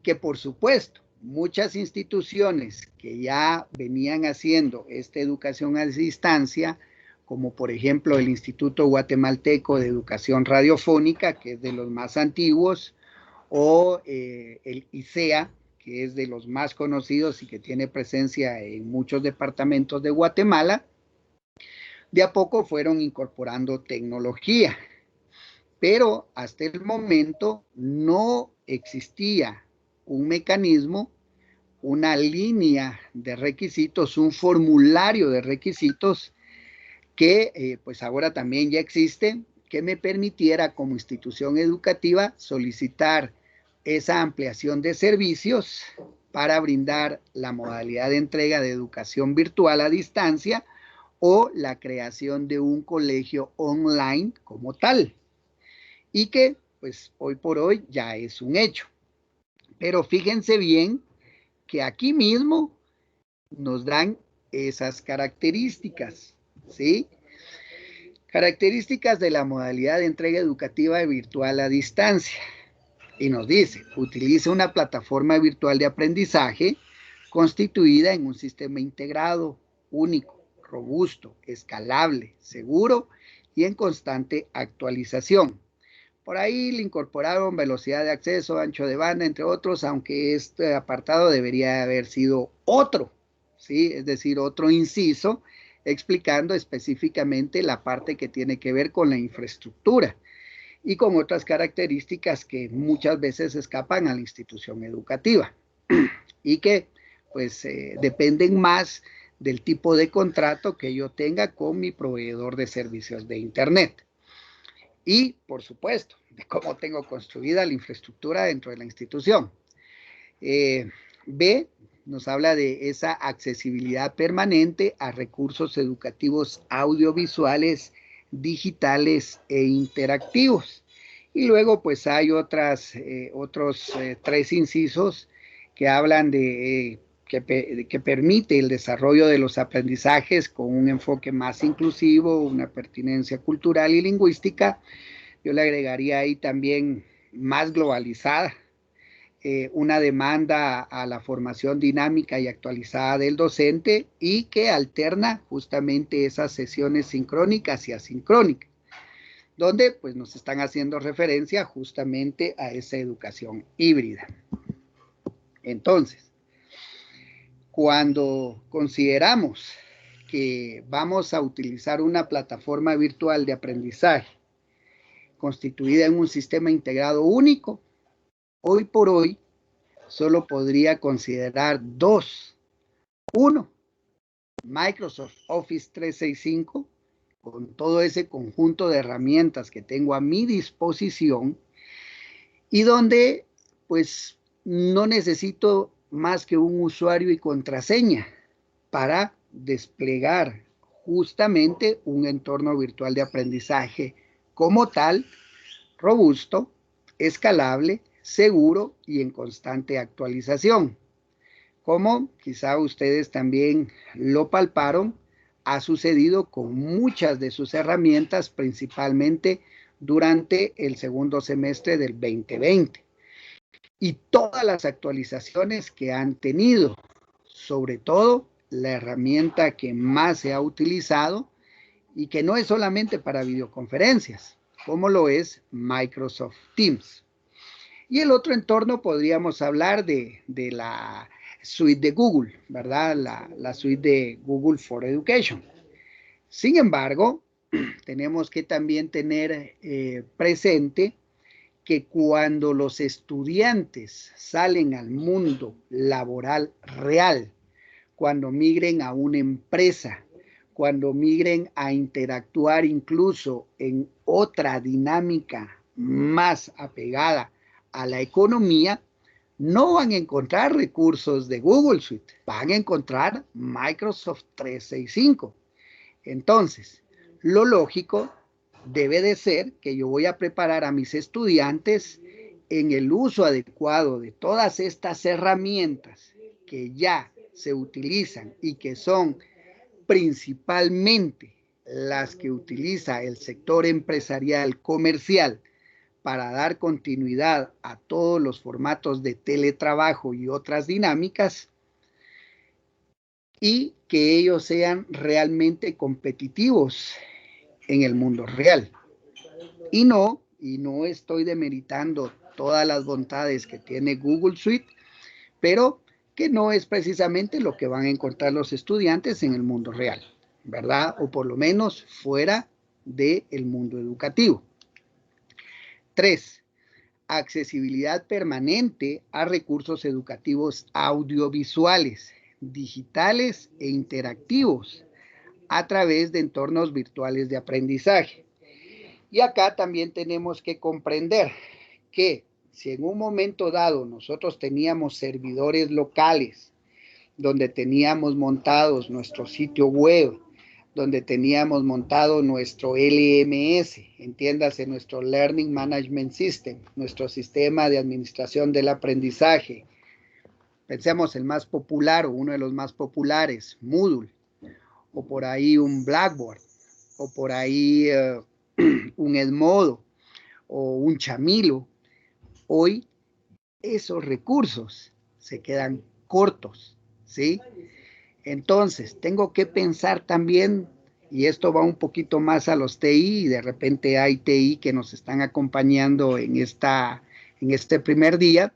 Speaker 1: Que por supuesto, muchas instituciones que ya venían haciendo esta educación a distancia, como por ejemplo el Instituto Guatemalteco de Educación Radiofónica, que es de los más antiguos, o el ICEA, que es de los más conocidos y que tiene presencia en muchos departamentos de Guatemala, de a poco fueron incorporando tecnología, pero hasta el momento no existía un mecanismo, una línea de requisitos, un formulario de requisitos que pues ahora también ya existe, que me permitiera como institución educativa solicitar esa ampliación de servicios para brindar la modalidad de entrega de educación virtual a distancia o la creación de un colegio online como tal, y que pues hoy por hoy ya es un hecho. Pero fíjense bien que aquí mismo nos dan esas características, ¿sí? Características de la modalidad de entrega educativa virtual a distancia. Y nos dice, utiliza una plataforma virtual de aprendizaje constituida en un sistema integrado, único, robusto, escalable, seguro y en constante actualización. Por ahí le incorporaron velocidad de acceso, ancho de banda, entre otros, aunque este apartado debería haber sido otro, ¿sí? Es decir, otro inciso explicando específicamente la parte que tiene que ver con la infraestructura y con otras características que muchas veces escapan a la institución educativa y que pues dependen más del tipo de contrato que yo tenga con mi proveedor de servicios de Internet. Y, por supuesto, de cómo tengo construida la infraestructura dentro de la institución. B, nos habla de esa accesibilidad permanente a recursos educativos audiovisuales, digitales e interactivos. Y luego, pues hay otros tres incisos que hablan de que permite el desarrollo de los aprendizajes con un enfoque más inclusivo, una pertinencia cultural y lingüística. Yo le agregaría ahí también más globalizada, una demanda a la formación dinámica y actualizada del docente y que alterna justamente esas sesiones sincrónicas y asincrónicas, donde pues nos están haciendo referencia justamente a esa educación híbrida. Entonces, cuando consideramos que vamos a utilizar una plataforma virtual de aprendizaje constituida en un sistema integrado único, hoy por hoy solo podría considerar dos. Uno, Microsoft Office 365 con todo ese conjunto de herramientas que tengo a mi disposición y donde pues no necesito más que un usuario y contraseña para desplegar justamente un entorno virtual de aprendizaje como tal, robusto, escalable, seguro y en constante actualización. Como quizá ustedes también lo palparon, ha sucedido con muchas de sus herramientas, principalmente durante el segundo semestre del 2020. Y todas las actualizaciones que han tenido, sobre todo la herramienta que más se ha utilizado y que no es solamente para videoconferencias, como lo es Microsoft Teams. Y el otro entorno podríamos hablar de la suite de Google, ¿verdad? La suite de Google for Education. Sin embargo, tenemos que también tener presente que cuando los estudiantes salen al mundo laboral real, cuando migren a una empresa, cuando migren a interactuar incluso en otra dinámica más apegada a la economía, no van a encontrar recursos de Google Suite, van a encontrar Microsoft 365. Entonces, lo lógico debe de ser que yo voy a preparar a mis estudiantes en el uso adecuado de todas estas herramientas que ya se utilizan y que son principalmente las que utiliza el sector empresarial comercial para dar continuidad a todos los formatos de teletrabajo y otras dinámicas, y que ellos sean realmente competitivos en el mundo real. Y no estoy demeritando todas las bondades que tiene Google Suite, pero que no es precisamente lo que van a encontrar los estudiantes en el mundo real, ¿verdad? O por lo menos fuera del mundo educativo. 3. Accesibilidad permanente a recursos educativos audiovisuales, digitales e interactivos a través de entornos virtuales de aprendizaje. Y acá también tenemos que comprender que si en un momento dado nosotros teníamos servidores locales, donde teníamos montados nuestro sitio web, donde teníamos montado nuestro LMS, entiéndase nuestro Learning Management System, nuestro sistema de administración del aprendizaje. Pensemos el más popular o uno de los más populares, Moodle, o por ahí un Blackboard, o por ahí un Edmodo o un Chamilo. Hoy esos recursos se quedan cortos, ¿sí? Entonces, tengo que pensar también, y esto va un poquito más a los TI, y de repente hay TI que nos están acompañando en este primer día,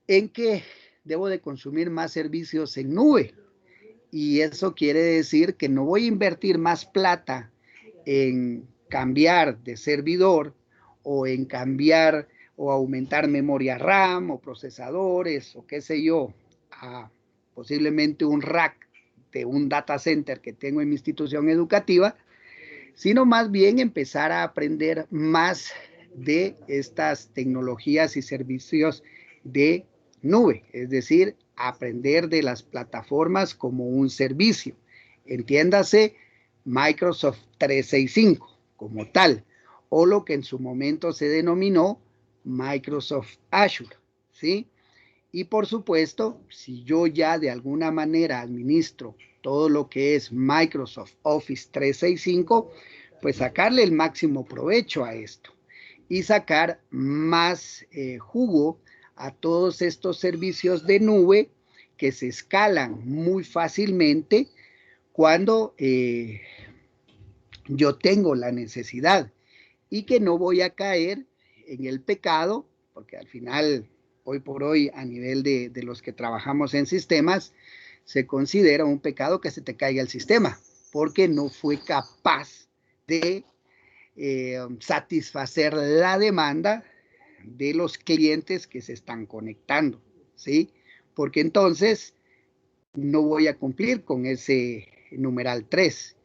Speaker 1: en que debo de consumir más servicios en nube. Y eso quiere decir que no voy a invertir más plata en cambiar de servidor o en cambiar o aumentar memoria RAM o procesadores o qué sé yo, a posiblemente un rack de un data center que tengo en mi institución educativa, sino más bien empezar a aprender más de estas tecnologías y servicios de nube, es decir, aprender de las plataformas como un servicio. Entiéndase Microsoft 365 como tal, o lo que en su momento se denominó Microsoft Azure, ¿sí? Y por supuesto, si yo ya de alguna manera administro todo lo que es Microsoft Office 365, pues sacarle el máximo provecho a esto y sacar más jugo a todos estos servicios de nube que se escalan muy fácilmente cuando yo tengo la necesidad y que no voy a caer en el pecado, porque al final, hoy por hoy, a nivel de los que trabajamos en sistemas, se considera un pecado que se te caiga el sistema, porque no fue capaz de satisfacer la demanda de los clientes que se están conectando, ¿sí? Porque entonces no voy a cumplir con ese numeral 3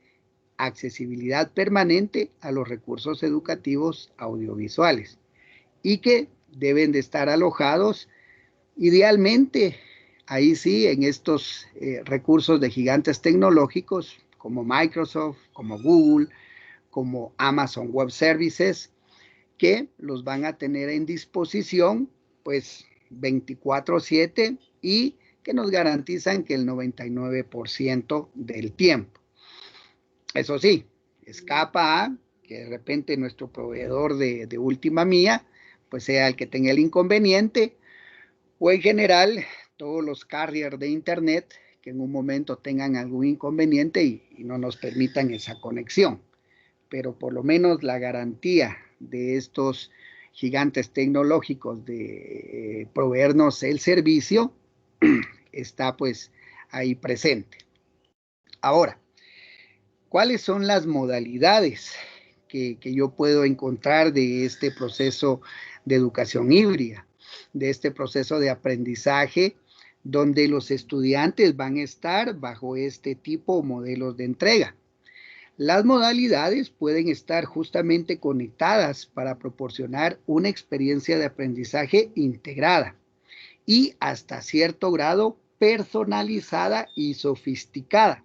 Speaker 1: accesibilidad permanente a los recursos educativos audiovisuales y que deben de estar alojados idealmente, ahí sí, en estos recursos de gigantes tecnológicos como Microsoft, como Google, como Amazon Web Services, que los van a tener en disposición pues 24/7 y que nos garantizan que el 99% del tiempo. Eso sí, escapa a que de repente nuestro proveedor de última milla pues sea el que tenga el inconveniente, o en general todos los carriers de internet que en un momento tengan algún inconveniente y no nos permitan esa conexión. Pero por lo menos la garantía de estos gigantes tecnológicos de proveernos el servicio está pues ahí presente. Ahora, ¿cuáles son las modalidades que yo puedo encontrar de este proceso de educación híbrida, de este proceso de aprendizaje, donde los estudiantes van a estar bajo este tipo de modelos de entrega? Las modalidades pueden estar justamente conectadas para proporcionar una experiencia de aprendizaje integrada y hasta cierto grado personalizada y sofisticada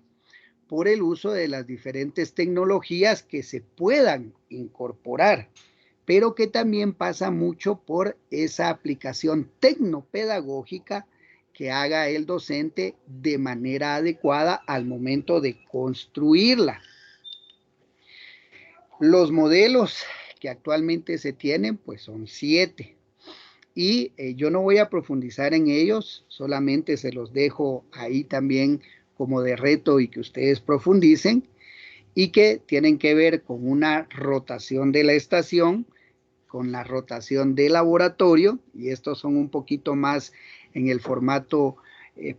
Speaker 1: por el uso de las diferentes tecnologías que se puedan incorporar, pero que también pasa mucho por esa aplicación tecnopedagógica que haga el docente de manera adecuada al momento de construirla. Los modelos que actualmente se tienen pues son 7 y yo no voy a profundizar en ellos, solamente se los dejo ahí también como de reto y que ustedes profundicen, y que tienen que ver con una rotación de la estación, con la rotación del laboratorio, y estos son un poquito más en el formato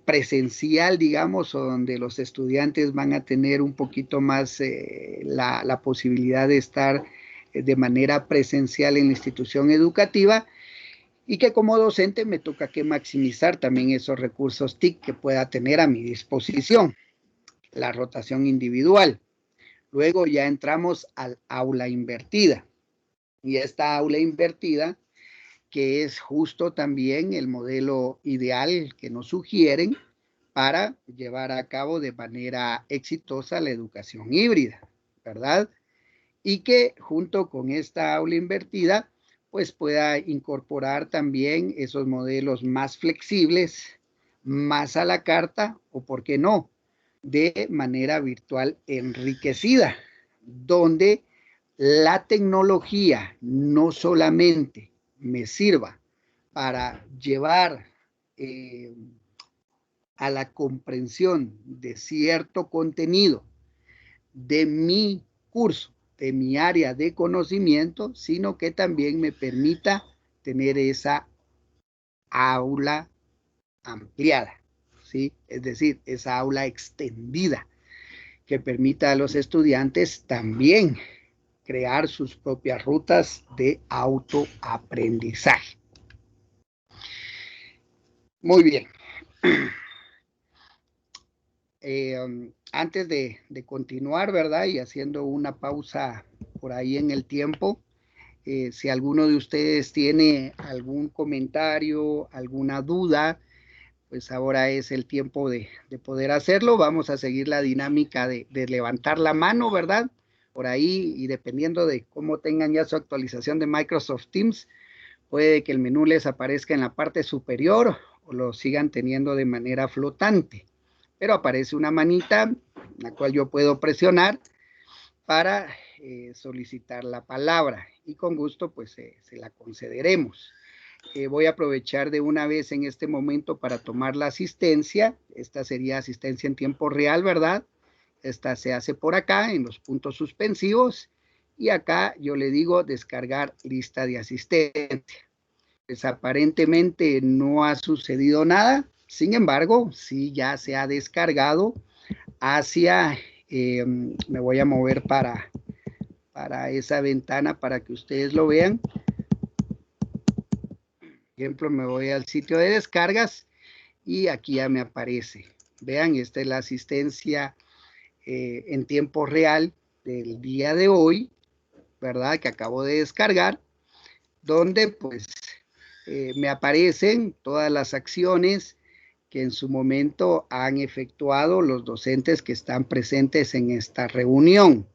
Speaker 1: presencial, digamos, o donde los estudiantes van a tener un poquito más la posibilidad de estar de manera presencial en la institución educativa, y que como docente me toca que maximizar también esos recursos TIC que pueda tener a mi disposición. La rotación individual. Luego ya entramos al aula invertida. Y esta aula invertida, que es justo también el modelo ideal que nos sugieren para llevar a cabo de manera exitosa la educación híbrida, ¿verdad? Y que junto con esta aula invertida, pues pueda incorporar también esos modelos más flexibles, más a la carta, o por qué no, de manera virtual enriquecida, donde la tecnología no solamente me sirva para llevar a la comprensión de cierto contenido de mi curso, de mi área de conocimiento, sino que también me permita tener esa aula ampliada, ¿sí? Es decir, esa aula extendida que permita a los estudiantes también crear sus propias rutas de autoaprendizaje. Muy bien. Antes de continuar, ¿verdad? Y haciendo una pausa por ahí en el tiempo, si alguno de ustedes tiene algún comentario, alguna duda, pues ahora es el tiempo de poder hacerlo. Vamos a seguir la dinámica de levantar la mano, ¿verdad? Por ahí, y dependiendo de cómo tengan ya su actualización de Microsoft Teams, puede que el menú les aparezca en la parte superior o lo sigan teniendo de manera flotante. Pero aparece una manita, la cual yo puedo presionar para solicitar la palabra, y con gusto pues se la concederemos. Voy a aprovechar de una vez en este momento para tomar la asistencia. Esta sería asistencia en tiempo real, ¿verdad? Esta se hace por acá en los puntos suspensivos, y acá yo le digo descargar lista de asistencia. Pues aparentemente no ha sucedido nada, sin embargo, sí ya se ha descargado hacia, me voy a mover para esa ventana para que ustedes lo vean. Por ejemplo, me voy al sitio de descargas y aquí ya me aparece. Vean, esta es la asistencia en tiempo real del día de hoy, ¿verdad? Que acabo de descargar, donde pues me aparecen todas las acciones que en su momento han efectuado los docentes que están presentes en esta reunión,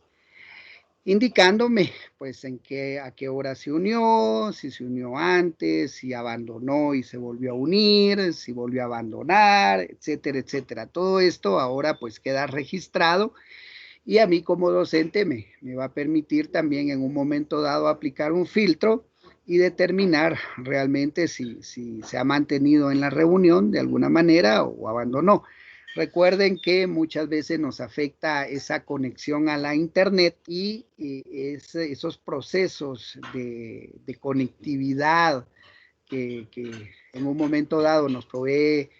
Speaker 1: indicándome pues a qué hora se unió, si se unió antes, si abandonó y se volvió a unir, si volvió a abandonar, etcétera, etcétera. Todo esto ahora pues queda registrado y a mí como docente me va a permitir también en un momento dado aplicar un filtro y determinar realmente si se ha mantenido en la reunión de alguna manera o abandonó. Recuerden que muchas veces nos afecta esa conexión a la internet y esos procesos de conectividad que en un momento dado nos provee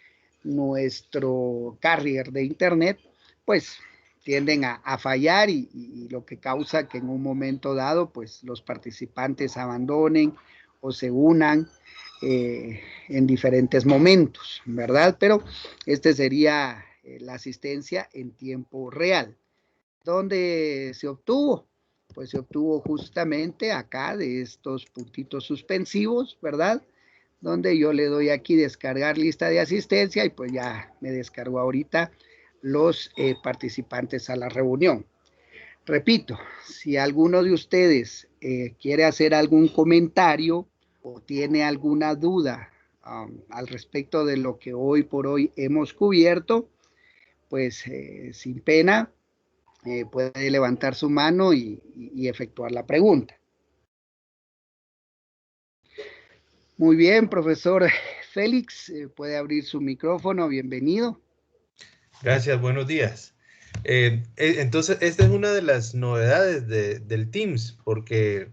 Speaker 1: nuestro carrier de internet, pues tienden a fallar y lo que causa que en un momento dado pues los participantes abandonen o se unan en diferentes momentos, ¿verdad? Pero este sería la asistencia en tiempo real. ¿Dónde se obtuvo? Pues se obtuvo justamente acá de estos puntitos suspensivos, ¿verdad? Donde yo le doy aquí descargar lista de asistencia y pues ya me descargó ahorita los participantes a la reunión. Repito, si alguno de ustedes quiere hacer algún comentario o tiene alguna duda al respecto de lo que hoy por hoy hemos cubierto, pues sin pena puede levantar su mano y efectuar la pregunta. Muy bien, profesor Félix, puede abrir su micrófono, bienvenido.
Speaker 2: Gracias, buenos días. Entonces, esta es una de las novedades del Teams, porque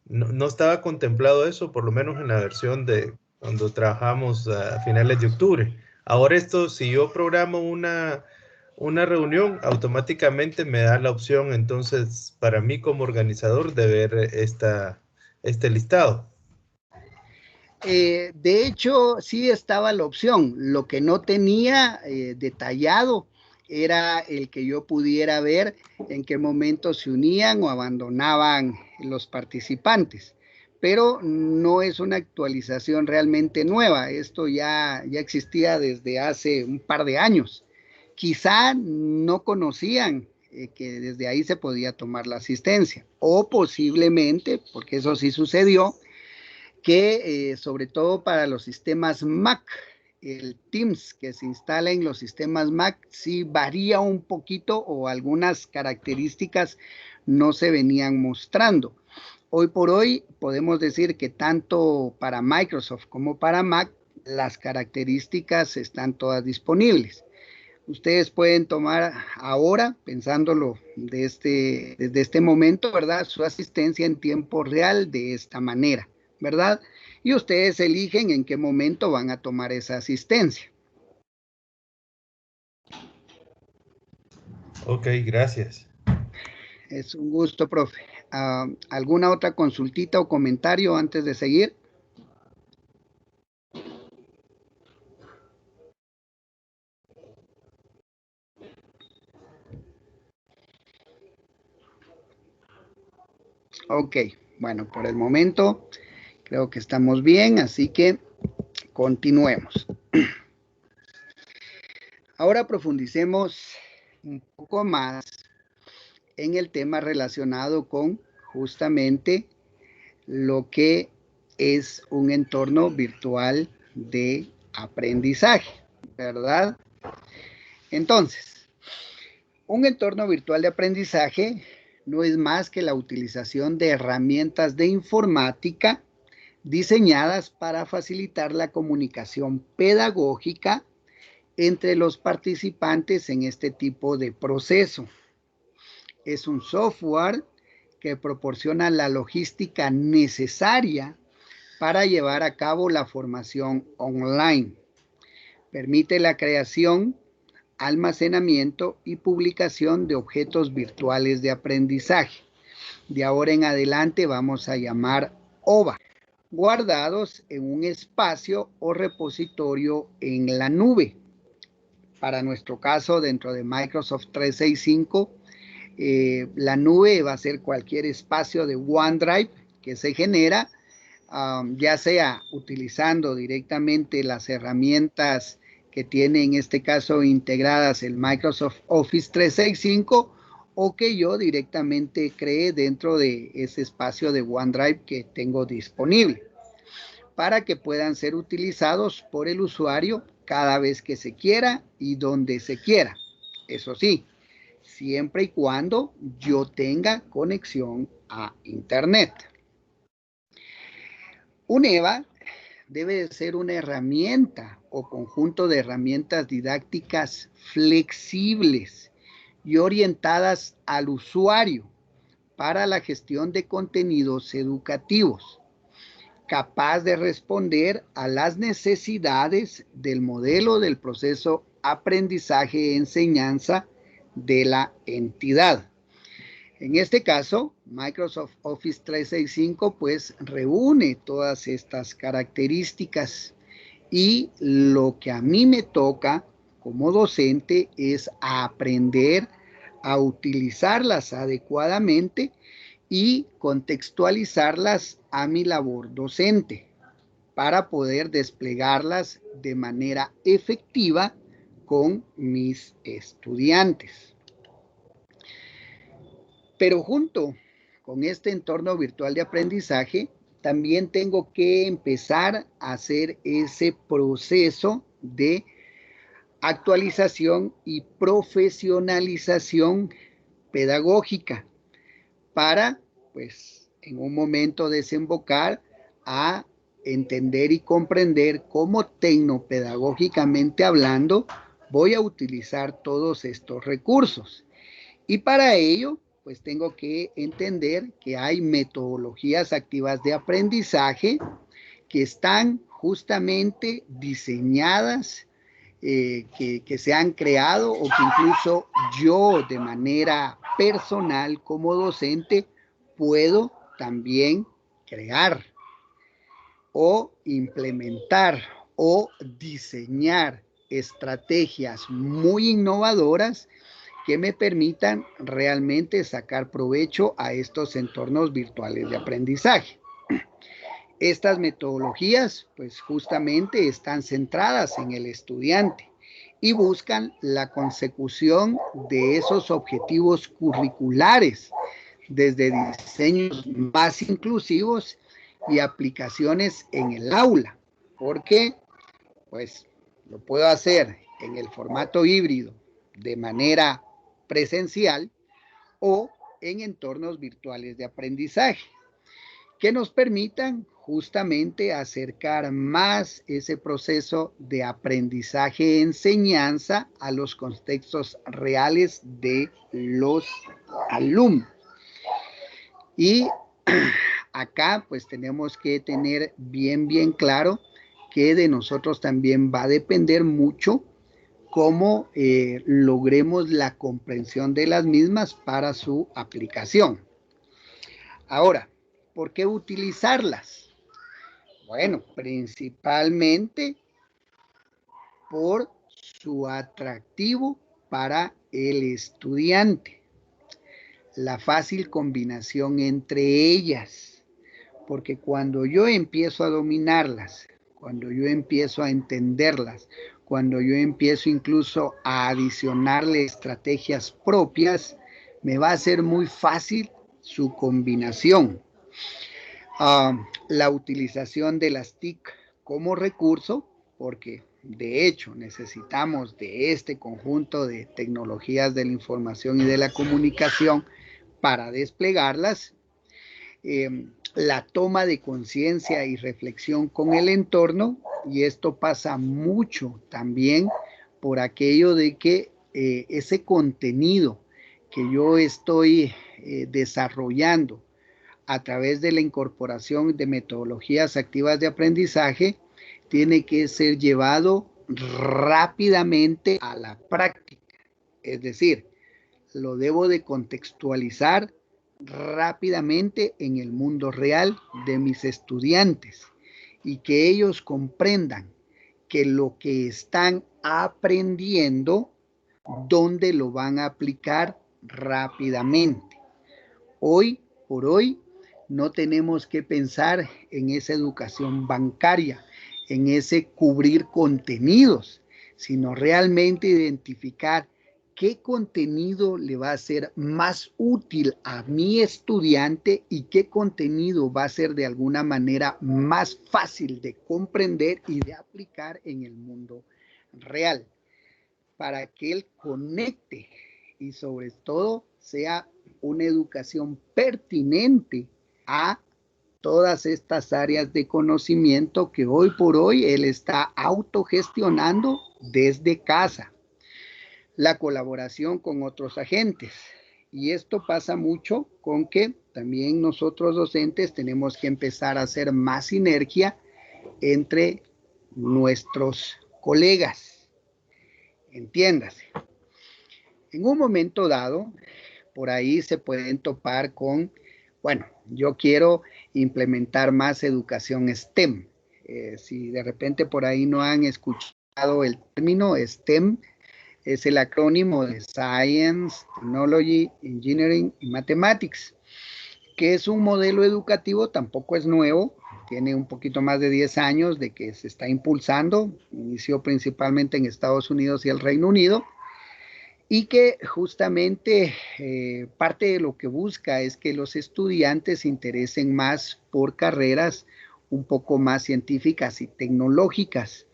Speaker 2: no estaba contemplado eso, por lo menos en la versión de cuando trabajamos a finales de octubre. Ahora esto, si yo programo una reunión, automáticamente me da la opción, entonces, para mí como organizador, de ver este listado.
Speaker 1: De hecho, sí estaba la opción. Lo que no tenía detallado era el que yo pudiera ver en qué momento se unían o abandonaban los participantes. Pero no es una actualización realmente nueva. Esto ya existía desde hace un par de años. Quizá no conocían que desde ahí se podía tomar la asistencia. O posiblemente, porque eso sí sucedió, que sobre todo para los sistemas Mac, el Teams que se instala en los sistemas Mac sí varía un poquito o algunas características no se venían mostrando. Hoy por hoy podemos decir que tanto para Microsoft como para Mac las características están todas disponibles. Ustedes pueden tomar ahora, pensándolo desde este momento, ¿verdad? Su asistencia en tiempo real de esta manera, ¿verdad? Y ustedes eligen en qué momento van a tomar esa asistencia.
Speaker 2: Ok, gracias.
Speaker 1: Es un gusto, profe. ¿Alguna otra consultita o comentario antes de seguir? Ok, bueno, por el momento creo que estamos bien, así que continuemos. Ahora profundicemos un poco más en el tema relacionado con justamente lo que es un entorno virtual de aprendizaje, ¿verdad? Entonces, un entorno virtual de aprendizaje no es más que la utilización de herramientas de informática diseñadas para facilitar la comunicación pedagógica entre los participantes en este tipo de proceso. Es un software que proporciona la logística necesaria para llevar a cabo la formación online. Permite la creación, almacenamiento y publicación de objetos virtuales de aprendizaje. De ahora en adelante vamos a llamar OVA, guardados en un espacio o repositorio en la nube. Para nuestro caso, dentro de Microsoft 365, La nube va a ser cualquier espacio de OneDrive que se genera, ya sea utilizando directamente las herramientas que tiene en este caso integradas el Microsoft Office 365 o que yo directamente cree dentro de ese espacio de OneDrive que tengo disponible para que puedan ser utilizados por el usuario cada vez que se quiera y donde se quiera. Eso sí, siempre y cuando yo tenga conexión a Internet. Un EVA debe ser una herramienta o conjunto de herramientas didácticas flexibles y orientadas al usuario para la gestión de contenidos educativos, capaz de responder a las necesidades del modelo del proceso aprendizaje-enseñanza de la entidad. En este caso, Microsoft Office 365 pues reúne todas estas características y lo que a mí me toca como docente es aprender a utilizarlas adecuadamente y contextualizarlas a mi labor docente para poder desplegarlas de manera efectiva con mis estudiantes. Pero junto con este entorno virtual de aprendizaje, también tengo que empezar a hacer ese proceso de actualización y profesionalización pedagógica para, pues, en un momento desembocar a entender y comprender cómo tecnopedagógicamente hablando voy a utilizar todos estos recursos. Y para ello, pues tengo que entender que hay metodologías activas de aprendizaje que están justamente diseñadas, que se han creado o que incluso yo de manera personal como docente puedo también crear o implementar o diseñar estrategias muy innovadoras que me permitan realmente sacar provecho a estos entornos virtuales de aprendizaje. Estas metodologías, pues justamente están centradas en el estudiante y buscan la consecución de esos objetivos curriculares, desde diseños más inclusivos y aplicaciones en el aula, porque pues lo puedo hacer en el formato híbrido de manera presencial o en entornos virtuales de aprendizaje que nos permitan justamente acercar más ese proceso de aprendizaje-enseñanza a los contextos reales de los alumnos. Y acá pues tenemos que tener bien claro que de nosotros también va a depender mucho cómo logremos la comprensión de las mismas para su aplicación. Ahora, ¿por qué utilizarlas? Bueno, principalmente por su atractivo para el estudiante, la fácil combinación entre ellas, porque cuando yo empiezo a dominarlas, cuando yo empiezo a entenderlas, cuando yo empiezo incluso a adicionarle estrategias propias, me va a ser muy fácil su combinación. La utilización de las TIC como recurso, porque de hecho necesitamos de este conjunto de tecnologías de la información y de la comunicación para desplegarlas. La toma de conciencia y reflexión con el entorno, y esto pasa mucho también por aquello de que ese contenido que yo estoy desarrollando a través de la incorporación de metodologías activas de aprendizaje tiene que ser llevado rápidamente a la práctica. Es decir, lo debo de contextualizar rápidamente en el mundo real de mis estudiantes y que ellos comprendan que lo que están aprendiendo, dónde lo van a aplicar rápidamente. Hoy por hoy no tenemos que pensar en esa educación bancaria, en ese cubrir contenidos, sino realmente identificar qué contenido le va a ser más útil a mi estudiante y qué contenido va a ser de alguna manera más fácil de comprender y de aplicar en el mundo real, para que él conecte y sobre todo sea una educación pertinente a todas estas áreas de conocimiento que hoy por hoy él está autogestionando desde casa. La colaboración con otros agentes. Y esto pasa mucho con que también nosotros docentes tenemos que empezar a hacer más sinergia entre nuestros colegas. Entiéndase. En un momento dado, por ahí se pueden topar con, bueno, yo quiero implementar más educación STEM. Si de repente por ahí no han escuchado el término STEM, es el acrónimo de Science, Technology, Engineering y Mathematics, que es un modelo educativo, tampoco es nuevo, tiene un poquito más de 10 años de que se está impulsando, inició principalmente en Estados Unidos y el Reino Unido, y que justamente parte de lo que busca es que los estudiantes se interesen más por carreras un poco más científicas y tecnológicas,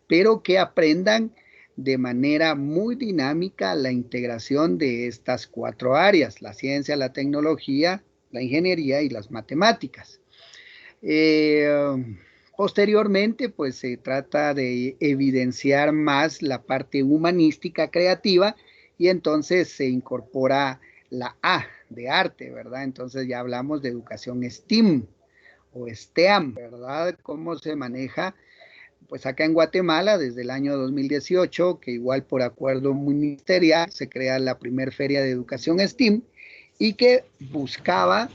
Speaker 1: pero que aprendan de manera muy dinámica la integración de estas 4 áreas: la ciencia, la tecnología, la ingeniería y las matemáticas. Eh, Posteriormente, pues se trata de evidenciar más la parte humanística creativa y entonces se incorpora la A de arte, ¿verdad? Entonces ya hablamos de educación STEAM o STEAM, ¿verdad? ¿Cómo se maneja? Pues acá en Guatemala, desde el año 2018, que igual por acuerdo ministerial se crea la primera feria de educación STEAM y que buscaba,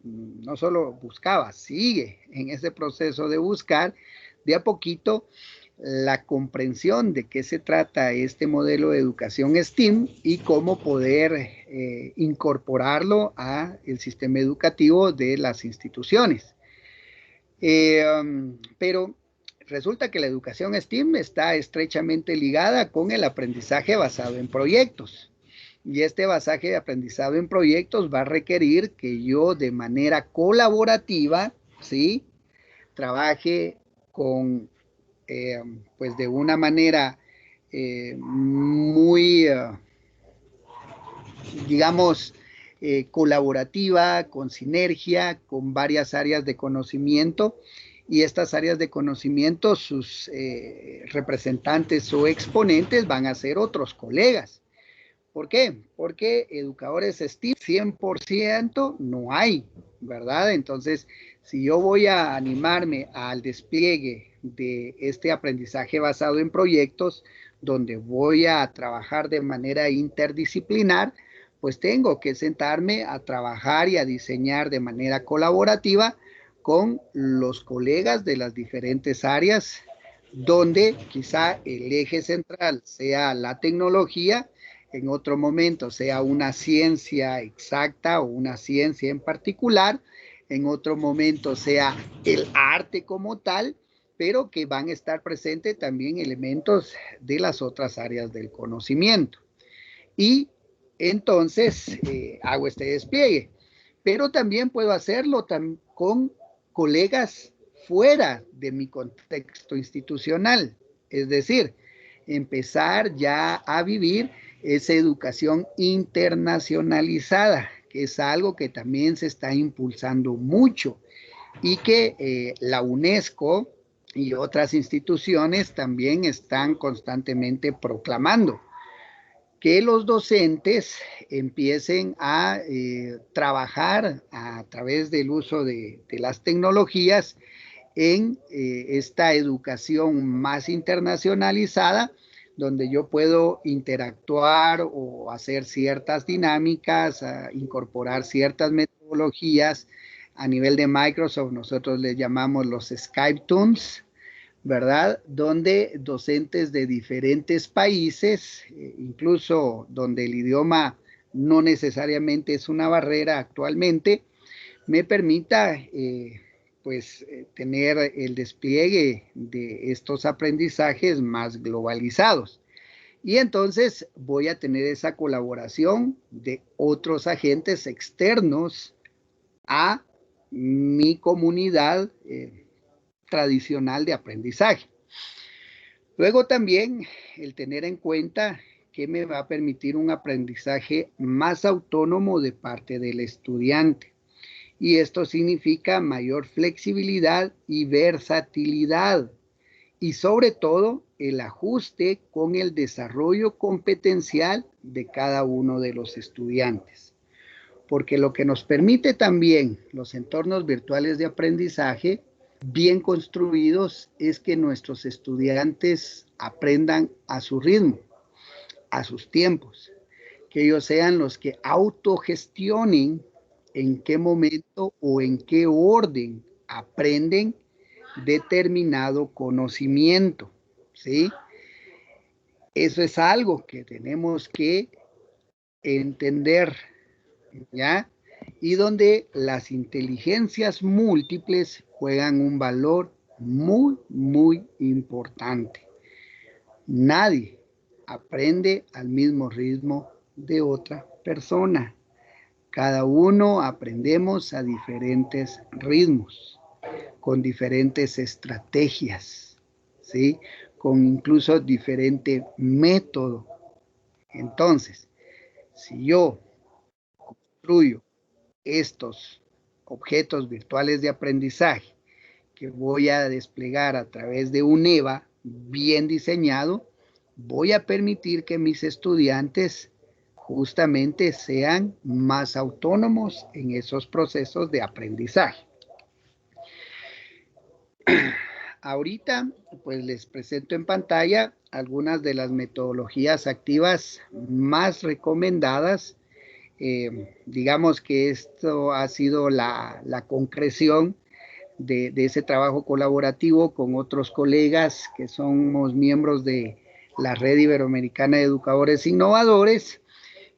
Speaker 1: no solo buscaba, sigue en ese proceso de buscar de a poquito la comprensión de qué se trata este modelo de educación STEAM y cómo poder incorporarlo a el sistema educativo de las instituciones. Pero resulta que la educación STEAM está estrechamente ligada con el aprendizaje basado en proyectos. Y este basaje de aprendizado en proyectos va a requerir que yo de manera colaborativa, ¿sí?, trabaje con, pues de una manera muy, digamos, colaborativa, con sinergia, con varias áreas de conocimiento. Y estas áreas de conocimiento, sus representantes o exponentes van a ser otros colegas. ¿Por qué? Porque educadores STEAM 100% no hay, ¿verdad? Entonces, si yo voy a animarme al despliegue de este aprendizaje basado en proyectos, donde voy a trabajar de manera interdisciplinar, pues tengo que sentarme a trabajar y a diseñar de manera colaborativa con los colegas de las diferentes áreas, donde quizá el eje central sea la tecnología, en otro momento sea una ciencia exacta o una ciencia en particular, en otro momento sea el arte como tal, pero que van a estar presentes también elementos de las otras áreas del conocimiento. Y entonces hago este despliegue, pero también puedo hacerlo con colegas fuera de mi contexto institucional, es decir, empezar ya a vivir esa educación internacionalizada, que es algo que también se está impulsando mucho y que la UNESCO y otras instituciones también están constantemente proclamando. Que los docentes empiecen a trabajar a través del uso de las tecnologías en esta educación más internacionalizada, donde yo puedo interactuar o hacer ciertas dinámicas, incorporar ciertas metodologías. A nivel de Microsoft, nosotros les llamamos los Skype Tools, ¿verdad? Donde docentes de diferentes países, incluso donde el idioma no necesariamente es una barrera actualmente, me permita tener el despliegue de estos aprendizajes más globalizados. Y entonces voy a tener esa colaboración de otros agentes externos a mi comunidad tradicional de aprendizaje. Luego también el tener en cuenta que me va a permitir un aprendizaje más autónomo de parte del estudiante. Y esto significa mayor flexibilidad y versatilidad. Y sobre todo el ajuste con el desarrollo competencial de cada uno de los estudiantes. Porque lo que nos permite también los entornos virtuales de aprendizaje bien construidos es que nuestros estudiantes aprendan a su ritmo, a sus tiempos, que ellos sean los que autogestionen en qué momento o en qué orden aprenden determinado conocimiento, ¿sí? Eso es algo que tenemos que entender, ¿ya? Y donde las inteligencias múltiples juegan un valor muy, muy importante. Nadie aprende al mismo ritmo de otra persona. Cada uno aprendemos a diferentes ritmos, con diferentes estrategias, ¿sí? Con incluso diferente método. Entonces, si yo construyo estos objetos virtuales de aprendizaje que voy a desplegar a través de un EVA bien diseñado, voy a permitir que mis estudiantes justamente sean más autónomos en esos procesos de aprendizaje. Ahorita, pues les presento en pantalla algunas de las metodologías activas más recomendadas. Digamos que esto ha sido la concreción de ese trabajo colaborativo con otros colegas que somos miembros de la Red Iberoamericana de Educadores Innovadores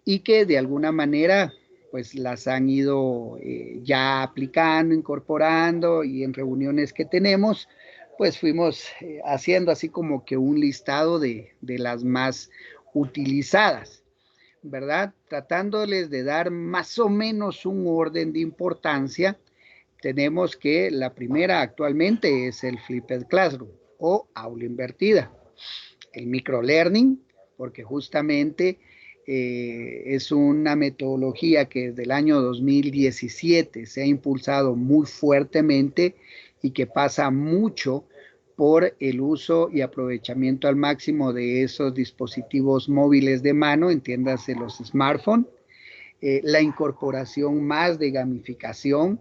Speaker 1: y que de alguna manera pues las han ido ya aplicando, incorporando, y en reuniones que tenemos pues fuimos haciendo así como que un listado de las más utilizadas, ¿verdad? Tratándoles de dar más o menos un orden de importancia. Tenemos que la primera actualmente es el Flipped Classroom o aula invertida. El microlearning, porque justamente es una metodología que desde el año 2017 se ha impulsado muy fuertemente y que pasa mucho por el uso y aprovechamiento al máximo de esos dispositivos móviles de mano, entiéndase los smartphones, la incorporación más de gamificación,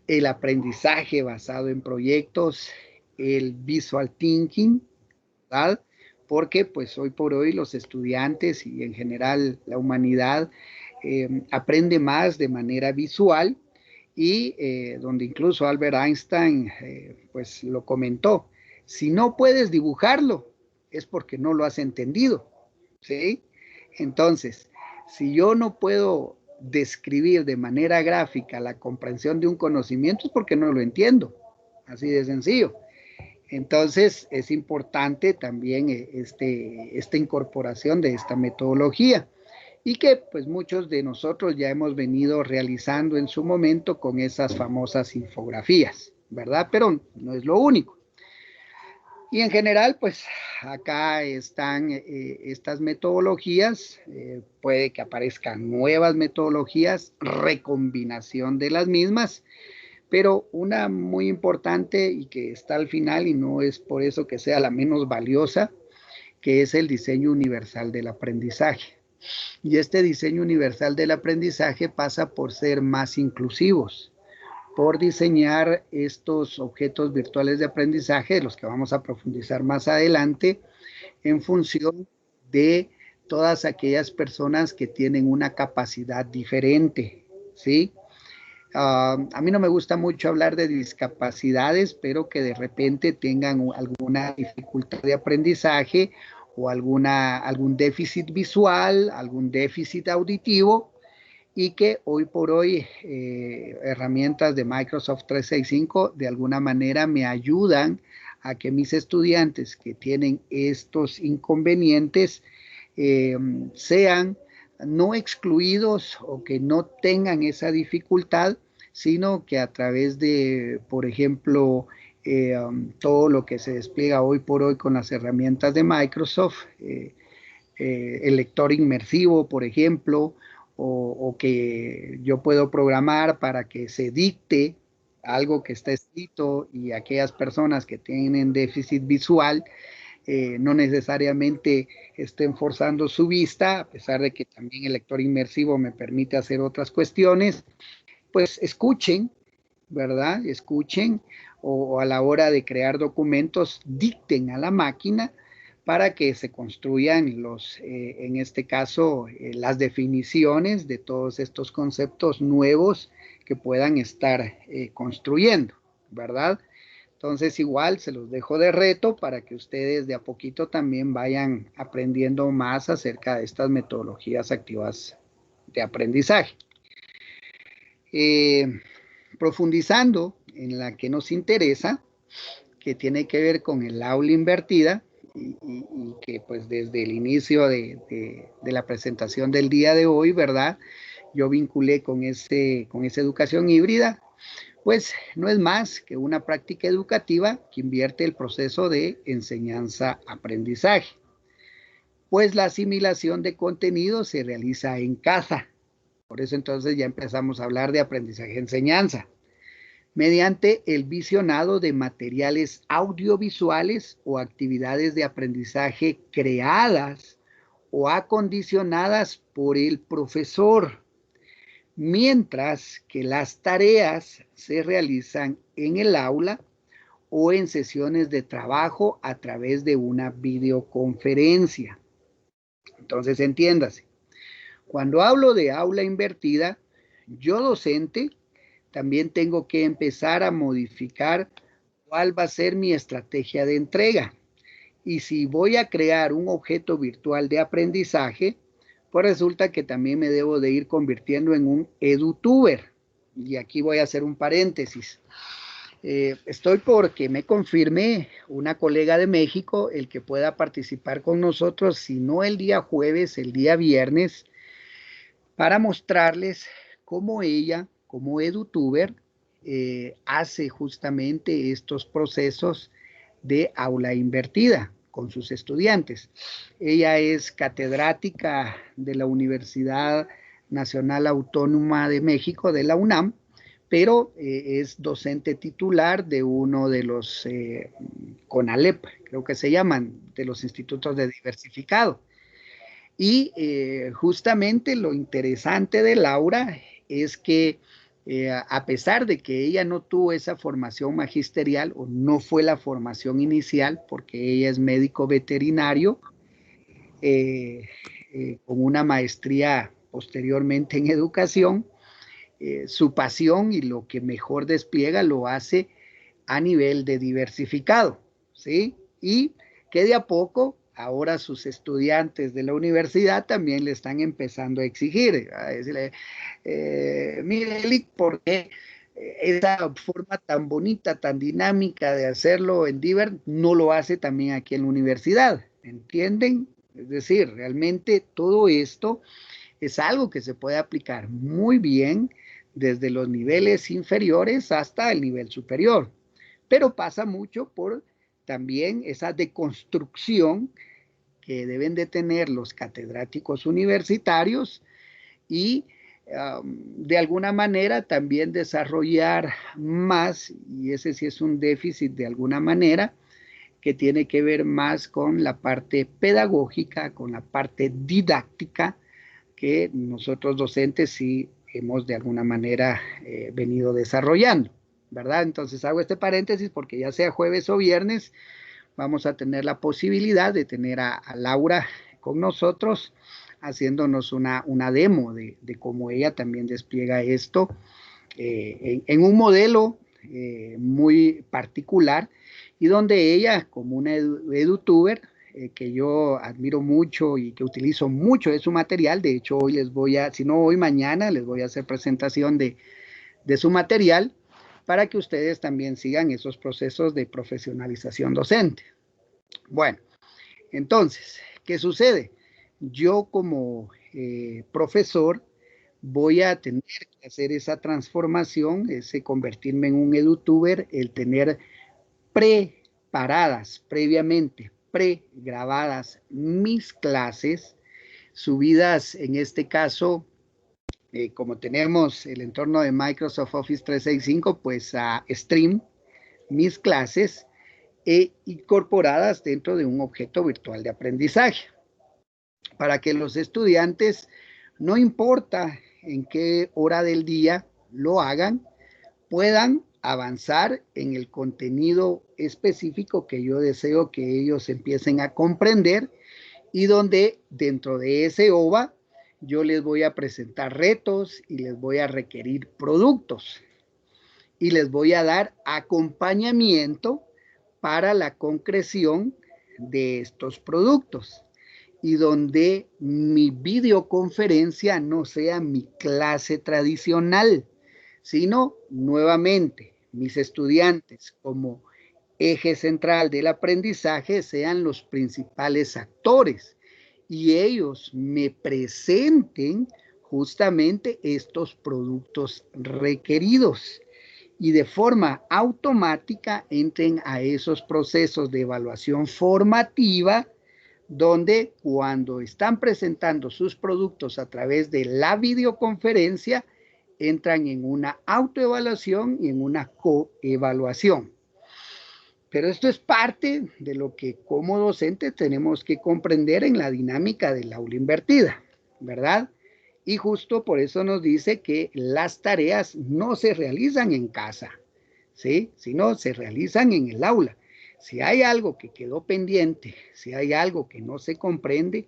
Speaker 1: el aprendizaje basado en proyectos, el visual thinking, ¿verdad? Porque pues hoy por hoy los estudiantes y en general la humanidad aprende más de manera visual y donde incluso Albert Einstein pues lo comentó, si no puedes dibujarlo es porque no lo has entendido, ¿sí? Entonces, si yo no puedo describir de manera gráfica la comprensión de un conocimiento es porque no lo entiendo, así de sencillo. Entonces es importante también esta incorporación de esta metodología y que pues muchos de nosotros ya hemos venido realizando en su momento con esas famosas infografías, ¿verdad? Pero no es lo único. Y en general, pues acá están estas metodologías, puede que aparezcan nuevas metodologías, recombinación de las mismas, pero una muy importante y que está al final y no es por eso que sea la menos valiosa, que es el diseño universal del aprendizaje. Y este diseño universal del aprendizaje pasa por ser más inclusivos, por diseñar estos objetos virtuales de aprendizaje, de los que vamos a profundizar más adelante, en función de todas aquellas personas que tienen una capacidad diferente, ¿sí? A mí no me gusta mucho hablar de discapacidades, pero que de repente tengan alguna dificultad de aprendizaje o algún déficit visual, algún déficit auditivo, y que hoy por hoy herramientas de Microsoft 365 de alguna manera me ayudan a que mis estudiantes que tienen estos inconvenientes sean no excluidos o que no tengan esa dificultad, sino que a través de, por ejemplo, todo lo que se despliega hoy por hoy con las herramientas de Microsoft, el lector inmersivo, por ejemplo, o que yo puedo programar para que se dicte algo que está escrito y aquellas personas que tienen déficit visual no necesariamente estén forzando su vista, a pesar de que también el lector inmersivo me permite hacer otras cuestiones, pues escuchen, ¿verdad? Escuchen o a la hora de crear documentos dicten a la máquina para que se construyan en este caso, las definiciones de todos estos conceptos nuevos que puedan estar construyendo, ¿verdad? Entonces igual se los dejo de reto para que ustedes de a poquito también vayan aprendiendo más acerca de estas metodologías activas de aprendizaje. Profundizando en la que nos interesa, que tiene que ver con el aula invertida, y que pues desde el inicio de la presentación del día de hoy, ¿verdad? Yo vinculé con esa educación híbrida, pues no es más que una práctica educativa que invierte el proceso de enseñanza-aprendizaje, pues la asimilación de contenido se realiza en casa. Por eso entonces ya empezamos a hablar de aprendizaje-enseñanza, mediante el visionado de materiales audiovisuales o actividades de aprendizaje creadas o acondicionadas por el profesor, mientras que las tareas se realizan en el aula o en sesiones de trabajo a través de una videoconferencia. Entonces, entiéndase, cuando hablo de aula invertida, yo docente también tengo que empezar a modificar cuál va a ser mi estrategia de entrega. Y si voy a crear un objeto virtual de aprendizaje, pues resulta que también me debo de ir convirtiendo en un edutuber. Y aquí voy a hacer un paréntesis. Estoy porque me confirme una colega de México el que pueda participar con nosotros, si no el día jueves, el día viernes, para mostrarles cómo ella, como edutuber, hace justamente estos procesos de aula invertida con sus estudiantes. Ella es catedrática de la Universidad Nacional Autónoma de México, de la UNAM, pero es docente titular de uno de los CONALEP, creo que se llaman, de los institutos de diversificado. Y justamente lo interesante de Laura es que a pesar de que ella no tuvo esa formación magisterial o no fue la formación inicial, porque ella es médico veterinario, con una maestría posteriormente en educación, su pasión y lo que mejor despliega lo hace a nivel de diversificado, ¿sí? Y que de a poco ahora sus estudiantes de la universidad también le están empezando a exigir, a decirle, mire, Elic, ¿por qué esa forma tan bonita, tan dinámica de hacerlo en Diver no lo hace también aquí en la universidad? ¿Entienden? Es decir, realmente todo esto es algo que se puede aplicar muy bien desde los niveles inferiores hasta el nivel superior, pero pasa mucho por también esa deconstrucción que deben de tener los catedráticos universitarios y de alguna manera también desarrollar más, y ese sí es un déficit de alguna manera, que tiene que ver más con la parte pedagógica, con la parte didáctica, que nosotros docentes sí hemos de alguna manera venido desarrollando, ¿verdad? Entonces hago este paréntesis porque ya sea jueves o viernes, vamos a tener la posibilidad de tener a Laura con nosotros haciéndonos una demo de cómo ella también despliega esto en un modelo muy particular y donde ella, como una edutuber, que yo admiro mucho y que utilizo mucho de su material. De hecho, hoy les voy a, si no hoy, mañana les voy a hacer presentación de su material para que ustedes también sigan esos procesos de profesionalización docente. Bueno, entonces, ¿qué sucede? Yo como profesor voy a tener que hacer esa transformación, ese convertirme en un edutuber, el tener preparadas previamente, pregrabadas mis clases, subidas en este caso, como tenemos el entorno de Microsoft Office 365, pues a Stream, mis clases, incorporadas dentro de un objeto virtual de aprendizaje, para que los estudiantes, no importa en qué hora del día lo hagan, puedan avanzar en el contenido específico que yo deseo que ellos empiecen a comprender y donde dentro de ese OVA yo les voy a presentar retos y les voy a requerir productos y les voy a dar acompañamiento para la concreción de estos productos y donde mi videoconferencia no sea mi clase tradicional, sino nuevamente mis estudiantes como eje central del aprendizaje sean los principales actores y ellos me presenten justamente estos productos requeridos y de forma automática entren a esos procesos de evaluación formativa donde cuando están presentando sus productos a través de la videoconferencia entran en una autoevaluación y en una coevaluación. Pero esto es parte de lo que como docentes tenemos que comprender en la dinámica del aula invertida, ¿verdad? Y justo por eso nos dice que las tareas no se realizan en casa, ¿sí? Sino se realizan en el aula. Si hay algo que quedó pendiente, si hay algo que no se comprende,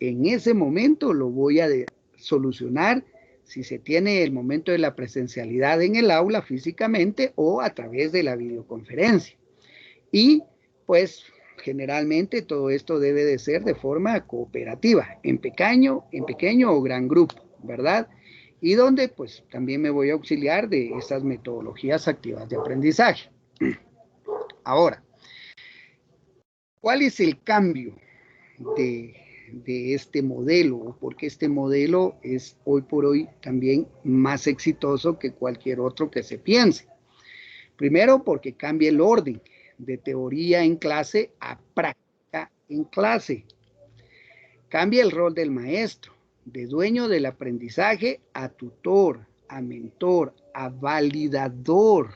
Speaker 1: en ese momento lo voy a solucionar si se tiene el momento de la presencialidad en el aula físicamente o a través de la videoconferencia. Y pues generalmente todo esto debe de ser de forma cooperativa, en pequeño o gran grupo, ¿verdad? Y donde pues también me voy a auxiliar de estas metodologías activas de aprendizaje. Ahora, ¿cuál es el cambio de este modelo? Porque este modelo es hoy por hoy también más exitoso que cualquier otro que se piense. Primero, porque cambia el orden de teoría en clase a práctica en clase. Cambia el rol del maestro, de dueño del aprendizaje a tutor, a mentor, a validador,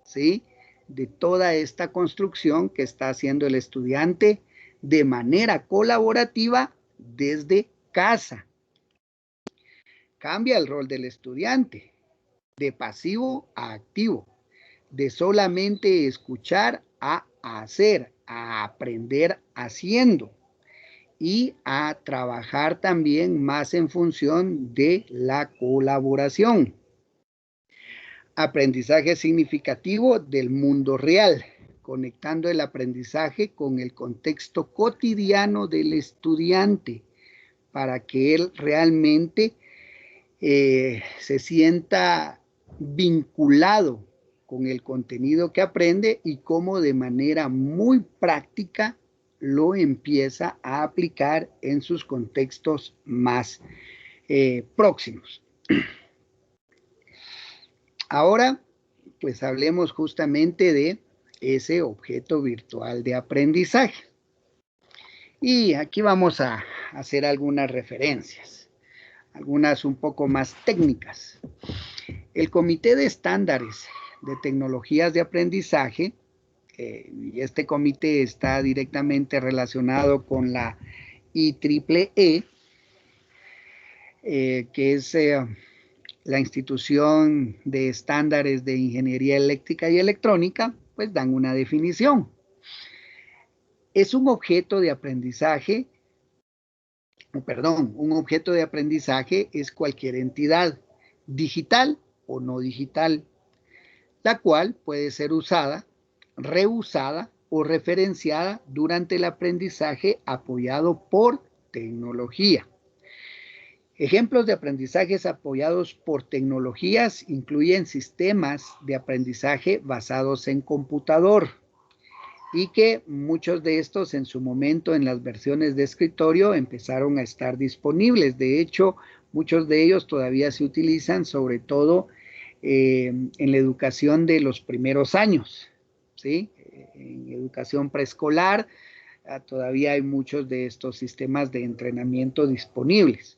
Speaker 1: ¿sí? De toda esta construcción que está haciendo el estudiante de manera colaborativa desde casa. Cambia el rol del estudiante, de pasivo a activo, de solamente escuchar a hacer, a aprender haciendo y a trabajar también más en función de la colaboración. Aprendizaje significativo del mundo real, conectando el aprendizaje con el contexto cotidiano del estudiante para que él realmente se sienta vinculado con el contenido que aprende y cómo de manera muy práctica lo empieza a aplicar en sus contextos más próximos. Ahora, pues hablemos justamente de ese objeto virtual de aprendizaje. Y aquí vamos a hacer algunas referencias, algunas un poco más técnicas. El Comité de Estándares de Tecnologías de Aprendizaje, y este comité está directamente relacionado con la IEEE, que es la institución de estándares de ingeniería eléctrica y electrónica, pues dan una definición. Es un objeto de aprendizaje, un objeto de aprendizaje es cualquier entidad, digital o no digital, la cual puede ser usada, reusada o referenciada durante el aprendizaje apoyado por tecnología. Ejemplos de aprendizajes apoyados por tecnologías incluyen sistemas de aprendizaje basados en computador y que muchos de estos en su momento en las versiones de escritorio empezaron a estar disponibles. De hecho, muchos de ellos todavía se utilizan, sobre todo en la educación de los primeros años, ¿sí? En educación preescolar todavía hay muchos de estos sistemas de entrenamiento disponibles.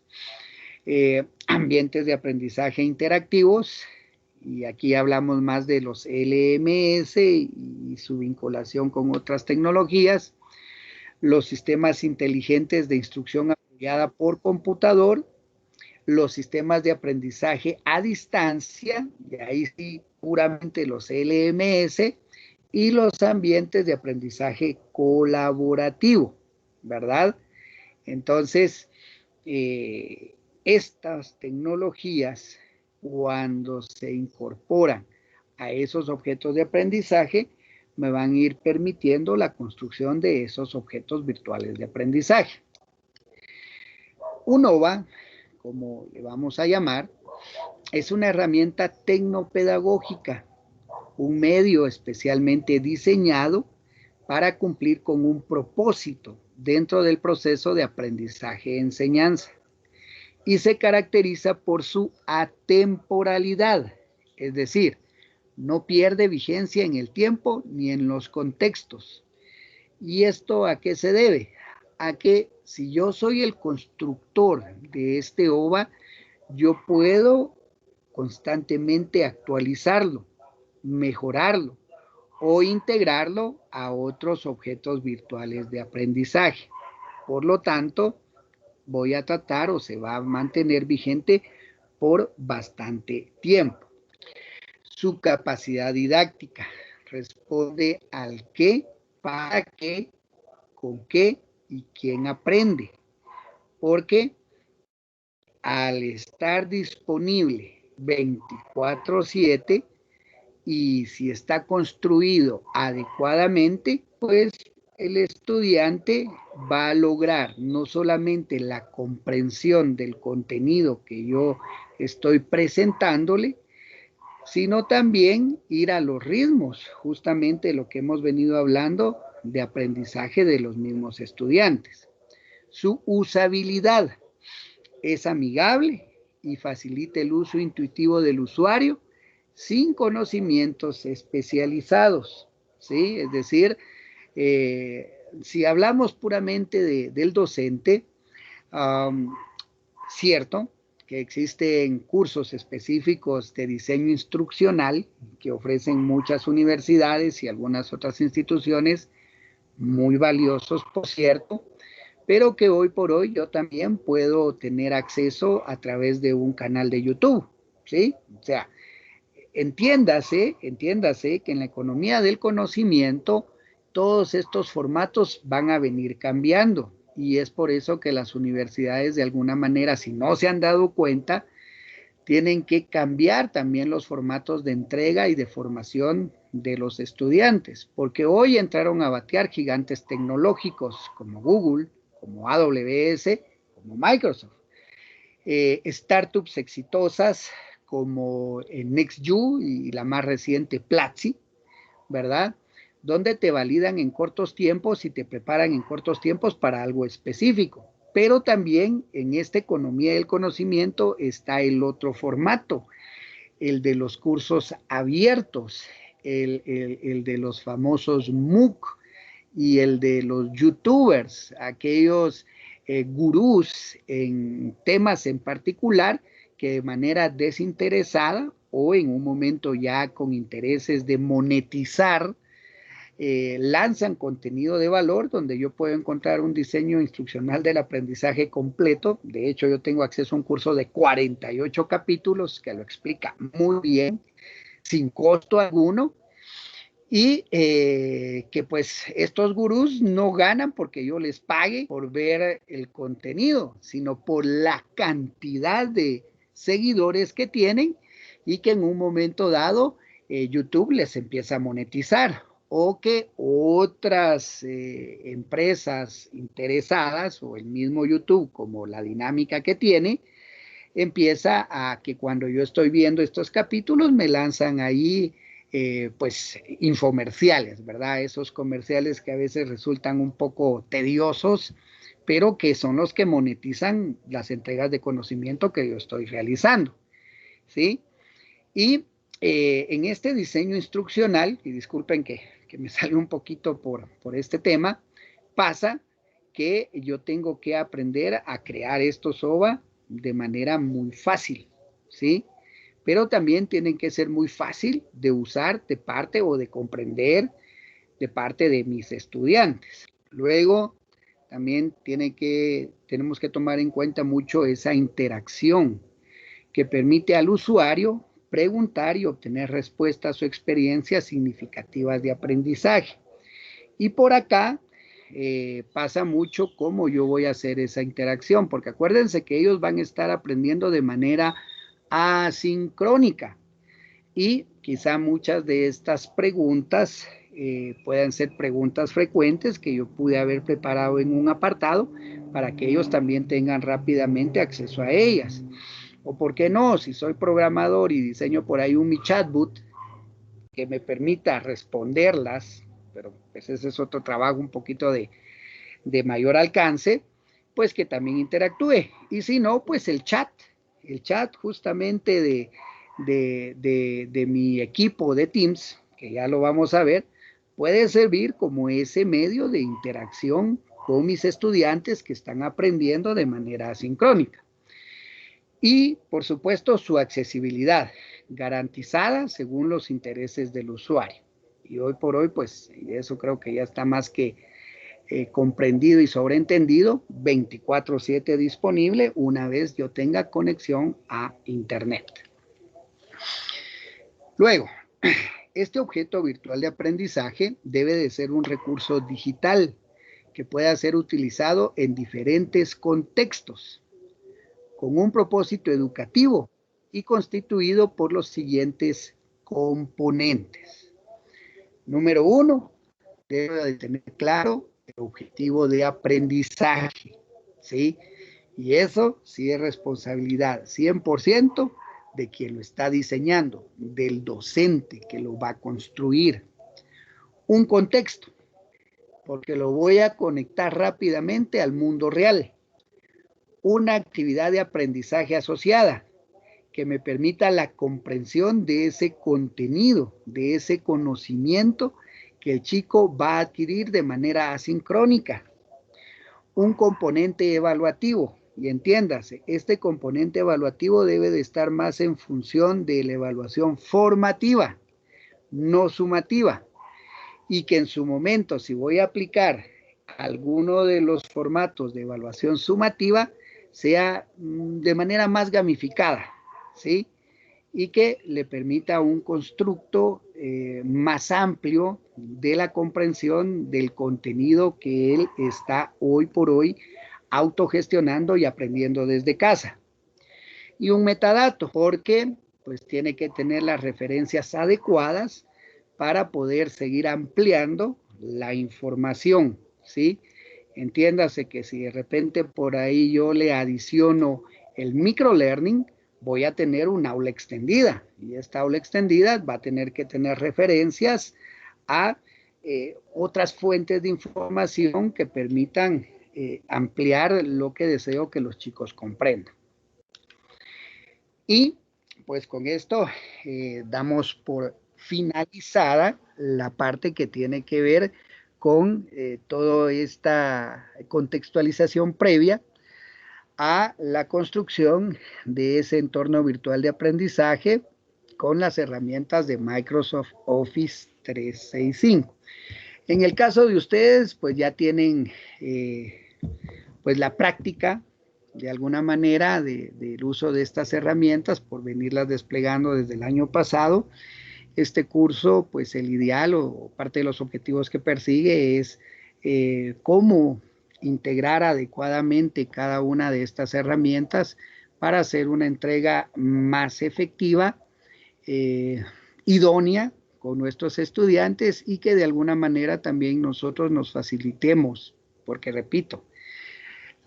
Speaker 1: Ambientes de aprendizaje interactivos, y aquí hablamos más de los LMS y su vinculación con otras tecnologías, los sistemas inteligentes de instrucción apoyada por computador, los sistemas de aprendizaje a distancia, y ahí sí puramente los LMS, y los ambientes de aprendizaje colaborativo, ¿verdad? Entonces, estas tecnologías, cuando se incorporan a esos objetos de aprendizaje, me van a ir permitiendo la construcción de esos objetos virtuales de aprendizaje. UNOVA, como le vamos a llamar, es una herramienta tecnopedagógica, un medio especialmente diseñado para cumplir con un propósito dentro del proceso de aprendizaje-enseñanza. Y se caracteriza por su atemporalidad, es decir, no pierde vigencia en el tiempo ni en los contextos. ¿Y esto a qué se debe? A que si yo soy el constructor de este OVA, yo puedo constantemente actualizarlo, mejorarlo o integrarlo a otros objetos virtuales de aprendizaje. Por lo tanto, voy a tratar o se va a mantener vigente por bastante tiempo. Su capacidad didáctica responde al qué, para qué, con qué y quién aprende. Porque al estar disponible 24/7 y si está construido adecuadamente, pues el estudiante va a lograr no solamente la comprensión del contenido que yo estoy presentándole, sino también ir a los ritmos, justamente lo que hemos venido hablando de aprendizaje de los mismos estudiantes. Su usabilidad es amigable y facilita el uso intuitivo del usuario sin conocimientos especializados, ¿sí? Es decir, si hablamos puramente del docente, cierto que existen cursos específicos de diseño instruccional que ofrecen muchas universidades y algunas otras instituciones, muy valiosos, por cierto, pero que hoy por hoy yo también puedo tener acceso a través de un canal de YouTube, ¿sí? O sea, entiéndase que en la economía del conocimiento todos estos formatos van a venir cambiando y es por eso que las universidades de alguna manera, si no se han dado cuenta, tienen que cambiar también los formatos de entrega y de formación de los estudiantes, porque hoy entraron a batear gigantes tecnológicos como Google, como AWS, como Microsoft, startups exitosas como NextU y la más reciente Platzi, ¿verdad? Donde te validan en cortos tiempos y te preparan en cortos tiempos para algo específico. Pero también en esta economía del conocimiento está el otro formato, el de los cursos abiertos, el de los famosos MOOC y el de los YouTubers, aquellos gurús en temas en particular que de manera desinteresada o en un momento ya con intereses de monetizar, lanzan contenido de valor donde yo puedo encontrar un diseño instruccional del aprendizaje completo. De hecho, yo tengo acceso a un curso de 48 capítulos que lo explica muy bien, sin costo alguno, y que pues estos gurús no ganan porque yo les pague por ver el contenido, sino por la cantidad de seguidores que tienen y que en un momento dado YouTube les empieza a monetizar. o que otras empresas interesadas o el mismo YouTube, como la dinámica que tiene, empieza a que cuando yo estoy viendo estos capítulos me lanzan ahí pues infomerciales, ¿verdad? Esos comerciales que a veces resultan un poco tediosos, pero que son los que monetizan las entregas de conocimiento que yo estoy realizando, ¿sí? Y en este diseño instruccional, y disculpen que me sale un poquito por este tema, pasa que yo tengo que aprender a crear estos OVA de manera muy fácil, ¿sí? Pero también tienen que ser muy fácil de usar de parte o de comprender de parte de mis estudiantes. Luego, también tenemos que tomar en cuenta mucho esa interacción que permite al usuario preguntar y obtener respuestas o experiencias significativas de aprendizaje. Y por acá pasa mucho cómo yo voy a hacer esa interacción, porque acuérdense que ellos van a estar aprendiendo de manera asincrónica y quizá muchas de estas preguntas puedan ser preguntas frecuentes que yo pude haber preparado en un apartado para que ellos también tengan rápidamente acceso a ellas. O por qué no, si soy programador y diseño por ahí un mi chatbot que me permita responderlas, pero pues ese es otro trabajo un poquito de mayor alcance, pues que también interactúe. Y si no, pues el chat justamente de mi equipo de Teams, que ya lo vamos a ver, puede servir como ese medio de interacción con mis estudiantes que están aprendiendo de manera asincrónica. Y, por supuesto, su accesibilidad, garantizada según los intereses del usuario. Y hoy por hoy, pues, eso creo que ya está más que comprendido y sobreentendido, 24/7 disponible una vez yo tenga conexión a Internet. Luego, este objeto virtual de aprendizaje debe de ser un recurso digital que pueda ser utilizado en diferentes contextos, con un propósito educativo y constituido por los siguientes componentes. Número 1, debe de tener claro el objetivo de aprendizaje, ¿sí? Y eso sí es responsabilidad 100% de quien lo está diseñando, del docente que lo va a construir. Un contexto, porque lo voy a conectar rápidamente al mundo real. Una actividad de aprendizaje asociada que me permita la comprensión de ese contenido, de ese conocimiento que el chico va a adquirir de manera asincrónica. Un componente evaluativo, y entiéndase, este componente evaluativo debe de estar más en función de la evaluación formativa, no sumativa, y que en su momento, si voy a aplicar alguno de los formatos de evaluación sumativa, sea de manera más gamificada, ¿sí? Y que le permita un constructo más amplio de la comprensión del contenido que él está hoy por hoy autogestionando y aprendiendo desde casa. Y un metadato, porque pues tiene que tener las referencias adecuadas para poder seguir ampliando la información, ¿sí? Entiéndase que si de repente por ahí yo le adiciono el microlearning, voy a tener una aula extendida y esta aula extendida va a tener que tener referencias a otras fuentes de información que permitan ampliar lo que deseo que los chicos comprendan. Y pues con esto damos por finalizada la parte que tiene que ver con toda esta contextualización previa a la construcción de ese entorno virtual de aprendizaje con las herramientas de Microsoft Office 365. En el caso de ustedes, pues ya tienen pues la práctica de alguna manera del uso de estas herramientas por venirlas desplegando desde el año pasado. Este curso, pues el ideal o parte de los objetivos que persigue es cómo integrar adecuadamente cada una de estas herramientas para hacer una entrega más efectiva, idónea con nuestros estudiantes y que de alguna manera también nosotros nos facilitemos, porque repito,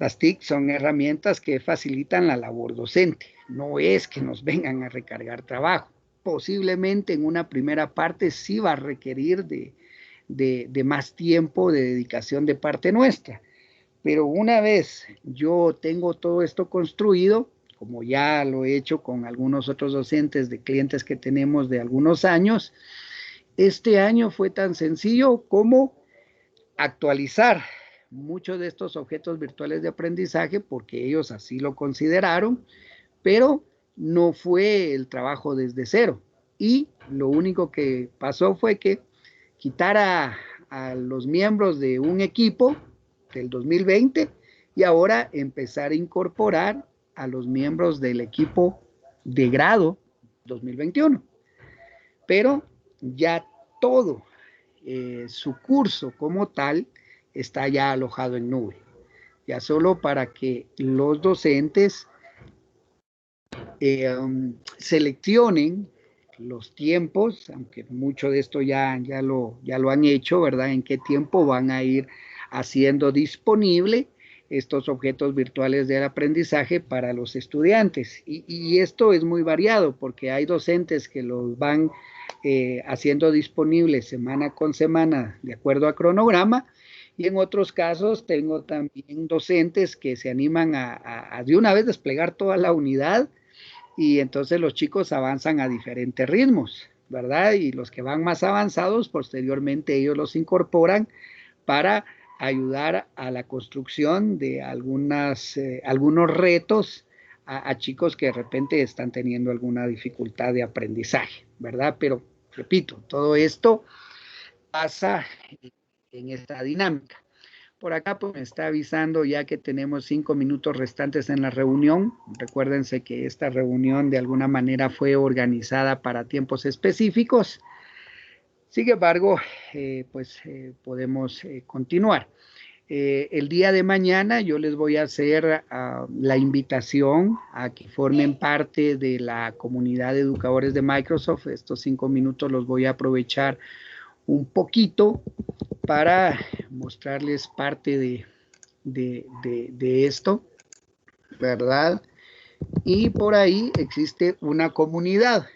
Speaker 1: las TIC son herramientas que facilitan la labor docente, no es que nos vengan a recargar trabajo. Posiblemente en una primera parte sí va a requerir de más tiempo de dedicación de parte nuestra, pero una vez yo tengo todo esto construido, como ya lo he hecho con algunos otros docentes de clientes que tenemos de algunos años, este año fue tan sencillo como actualizar muchos de estos objetos virtuales de aprendizaje porque ellos así lo consideraron, pero no fue el trabajo desde cero. Y lo único que pasó fue que quitar a los miembros de un equipo del 2020 y ahora empezar a incorporar a los miembros del equipo de grado 2021. Pero ya todo su curso como tal está ya alojado en nube. Ya solo para que los docentes seleccionen los tiempos, aunque mucho de esto ya lo han hecho, ¿verdad? En qué tiempo van a ir haciendo disponible estos objetos virtuales del aprendizaje para los estudiantes. Y esto es muy variado porque hay docentes que los van haciendo disponibles semana con semana de acuerdo a cronograma, y en otros casos tengo también docentes que se animan a de una vez desplegar toda la unidad, y entonces los chicos avanzan a diferentes ritmos, ¿verdad? Y los que van más avanzados, posteriormente ellos los incorporan para ayudar a la construcción de algunos retos a chicos que de repente están teniendo alguna dificultad de aprendizaje, ¿verdad? Pero, repito, todo esto pasa en esta dinámica. Por acá pues me está avisando ya que tenemos 5 minutos restantes en la reunión. Recuérdense que esta reunión de alguna manera fue organizada para tiempos específicos. Sin embargo, podemos continuar. El día de mañana yo les voy a hacer la invitación a que formen parte de la comunidad de educadores de Microsoft. Estos 5 minutos los voy a aprovechar un poquito para mostrarles parte de esto, ¿verdad? Y por ahí existe una comunidad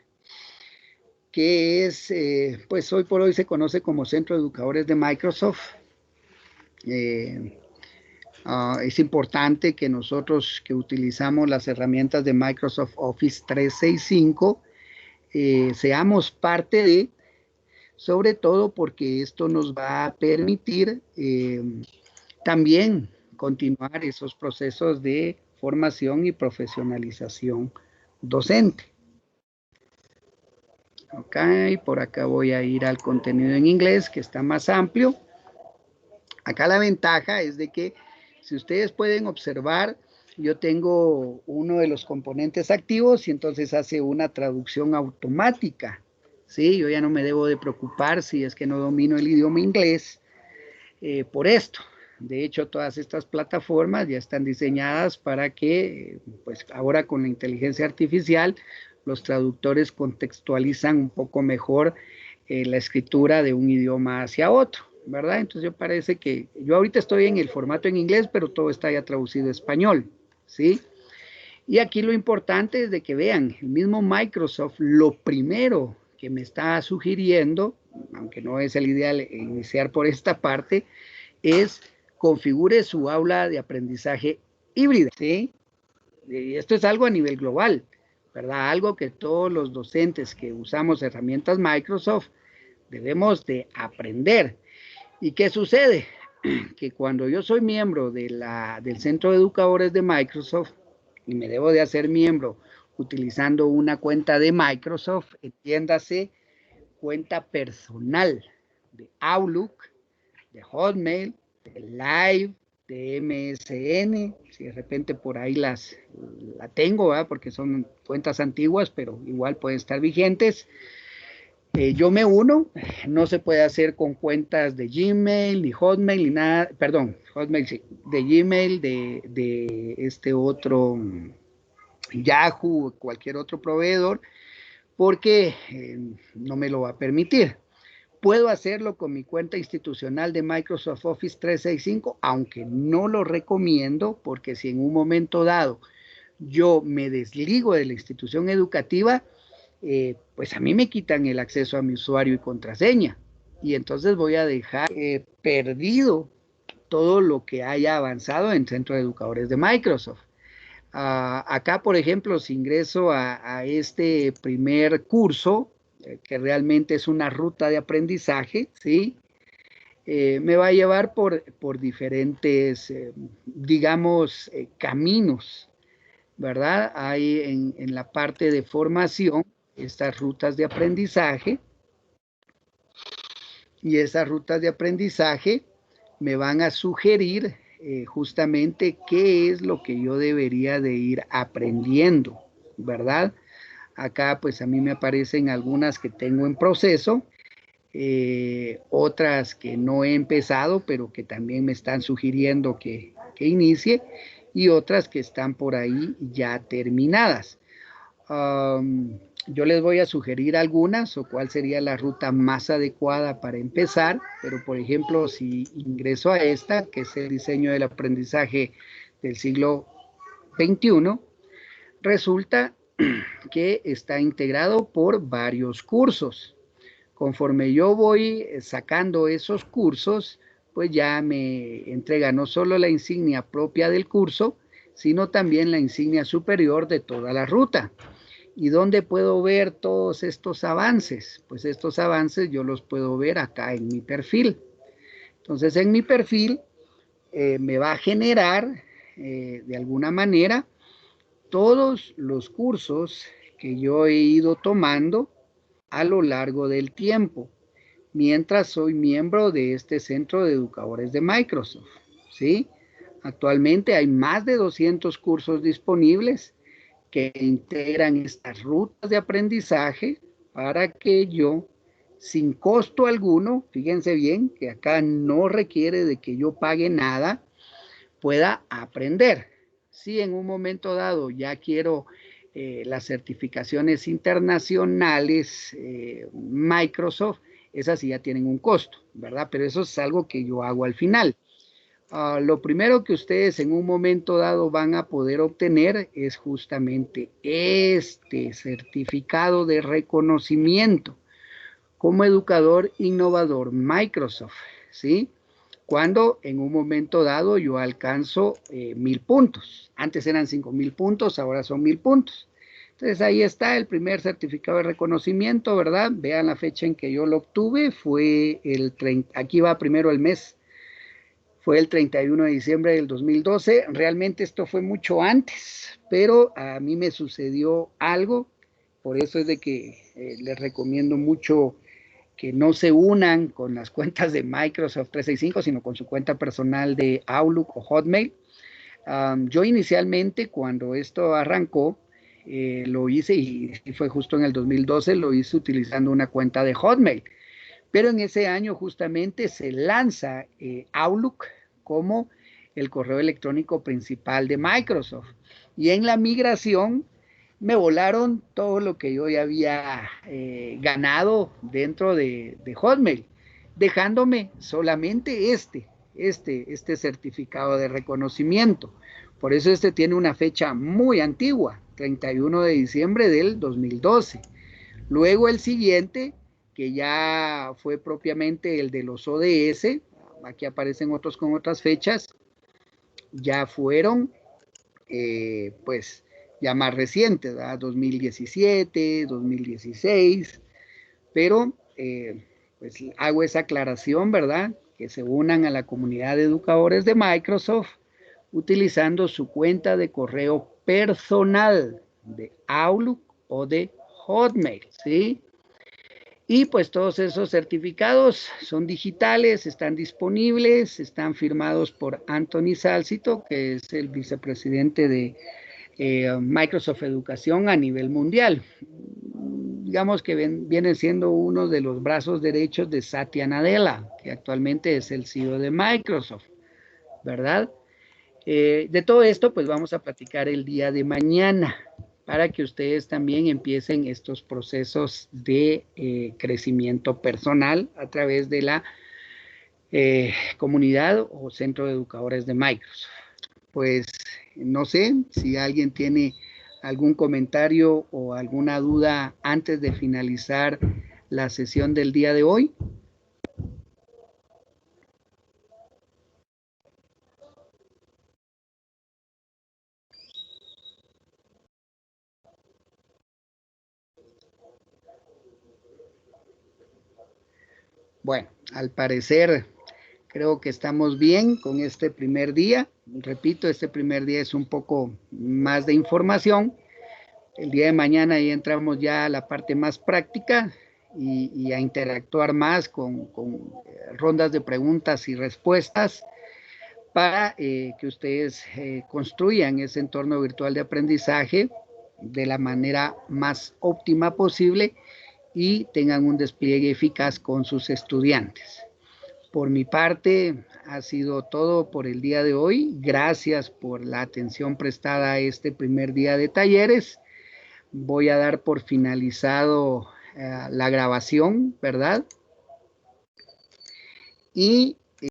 Speaker 1: que es, pues hoy por hoy se conoce como Centro de Educadores de Microsoft. Es importante que nosotros que utilizamos las herramientas de Microsoft Office 365 seamos parte de, sobre todo porque esto nos va a permitir también continuar esos procesos de formación y profesionalización docente. Ok, por acá voy a ir al contenido en inglés que está más amplio. Acá la ventaja es de que si ustedes pueden observar, yo tengo uno de los componentes activos y entonces hace una traducción automática. ¿Sí? Yo ya no me debo de preocupar si es que no domino el idioma inglés por esto. De hecho, todas estas plataformas ya están diseñadas para que, pues ahora con la inteligencia artificial, los traductores contextualizan un poco mejor la escritura de un idioma hacia otro, ¿verdad? Entonces yo parece que, yo ahorita estoy en el formato en inglés, pero todo está ya traducido a español, ¿sí? Y aquí lo importante es de que vean, el mismo Microsoft, lo primero que me está sugiriendo, aunque no es el ideal iniciar por esta parte, es configure su aula de aprendizaje híbrida, ¿sí? Y esto es algo a nivel global, ¿verdad? Algo que todos los docentes que usamos herramientas Microsoft debemos de aprender. ¿Y qué sucede? Que cuando yo soy miembro del Centro de Educadores de Microsoft y me debo de hacer miembro utilizando una cuenta de Microsoft, entiéndase, cuenta personal de Outlook, de Hotmail, de Live, de MSN, si de repente por ahí la tengo, ¿verdad? Porque son cuentas antiguas, pero igual pueden estar vigentes. Yo me uno, no se puede hacer con cuentas de Gmail, ni Hotmail, ni nada, perdón, Hotmail sí, de Gmail, de este otro Yahoo, cualquier otro proveedor, porque no me lo va a permitir. Puedo hacerlo con mi cuenta institucional de Microsoft Office 365, aunque no lo recomiendo, porque si en un momento dado yo me desligo de la institución educativa, pues a mí me quitan el acceso a mi usuario y contraseña. Y entonces voy a dejar perdido todo lo que haya avanzado en Centro de Educadores de Microsoft. Acá, por ejemplo, si ingreso a este primer curso, que realmente es una ruta de aprendizaje, ¿sí? Me va a llevar por diferentes, digamos, caminos, ¿verdad? Hay en la parte de formación estas rutas de aprendizaje, y esas rutas de aprendizaje me van a sugerir justamente qué es lo que yo debería de ir aprendiendo, ¿verdad? Acá pues a mí me aparecen algunas que tengo en proceso, otras que no he empezado, pero que también me están sugiriendo que inicie, y otras que están por ahí ya terminadas. Yo les voy a sugerir algunas o cuál sería la ruta más adecuada para empezar, pero por ejemplo, si ingreso a esta, que es el diseño del aprendizaje del siglo XXI, resulta que está integrado por varios cursos. Conforme yo voy sacando esos cursos, pues ya me entrega no solo la insignia propia del curso, sino también la insignia superior de toda la ruta. ¿Y dónde puedo ver todos estos avances? Pues estos avances yo los puedo ver acá en mi perfil. Entonces en mi perfil me va a generar de alguna manera todos los cursos que yo he ido tomando a lo largo del tiempo, mientras soy miembro de este centro de educadores de Microsoft, ¿sí? Actualmente hay más de 200 cursos disponibles que integran estas rutas de aprendizaje para que yo, sin costo alguno, fíjense bien que acá no requiere de que yo pague nada, pueda aprender. Si en un momento dado ya quiero las certificaciones internacionales, Microsoft, esas sí ya tienen un costo, ¿verdad? Pero eso es algo que yo hago al final. Lo primero que ustedes en un momento dado van a poder obtener es justamente este certificado de reconocimiento como educador innovador Microsoft, ¿sí? Cuando en un momento dado yo alcanzo 1000 puntos. Antes eran 5000 puntos, ahora son 1000 puntos. Entonces ahí está el primer certificado de reconocimiento, ¿verdad? Vean la fecha en que yo lo obtuve, fue el 30, aquí va primero el mes, fue el 31 de diciembre del 2012. Realmente esto fue mucho antes, pero a mí me sucedió algo, por eso es de que les recomiendo mucho que no se unan con las cuentas de Microsoft 365, sino con su cuenta personal de Outlook o Hotmail. Yo inicialmente, cuando esto arrancó, lo hice, y fue justo en el 2012, lo hice utilizando una cuenta de Hotmail. Pero en ese año justamente se lanza Outlook como el correo electrónico principal de Microsoft. Y en la migración me volaron todo lo que yo ya había ganado dentro de Hotmail, dejándome solamente este certificado de reconocimiento. Por eso este tiene una fecha muy antigua, 31 de diciembre del 2012. Luego el siguiente, que ya fue propiamente el de los ODS, aquí aparecen otros con otras fechas, ya fueron pues ya más recientes, ¿verdad? 2017, 2016, pero pues hago esa aclaración, ¿verdad? Que se unan a la comunidad de educadores de Microsoft utilizando su cuenta de correo personal de Outlook o de Hotmail, ¿sí? Y pues todos esos certificados son digitales, están disponibles, están firmados por Anthony Salcito, que es el vicepresidente de Microsoft Educación a nivel mundial. Digamos que viene siendo uno de los brazos derechos de Satya Nadella, que actualmente es el CEO de Microsoft, ¿verdad? De todo esto, pues vamos a platicar el día de mañana. para que ustedes también empiecen estos procesos de crecimiento personal a través de la comunidad o centro de educadores de Microsoft. Pues no sé si alguien tiene algún comentario o alguna duda antes de finalizar la sesión del día de hoy. Bueno, al parecer creo que estamos bien con este primer día. Repito, este primer día es un poco más de información. El día de mañana ya entramos ya a la parte más práctica y a interactuar más con rondas de preguntas y respuestas para que ustedes construyan ese entorno virtual de aprendizaje de la manera más óptima posible y tengan un despliegue eficaz con sus estudiantes. Por mi parte, ha sido todo por el día de hoy. Gracias por la atención prestada a este primer día de talleres. Voy a dar por finalizado la grabación, ¿verdad? Y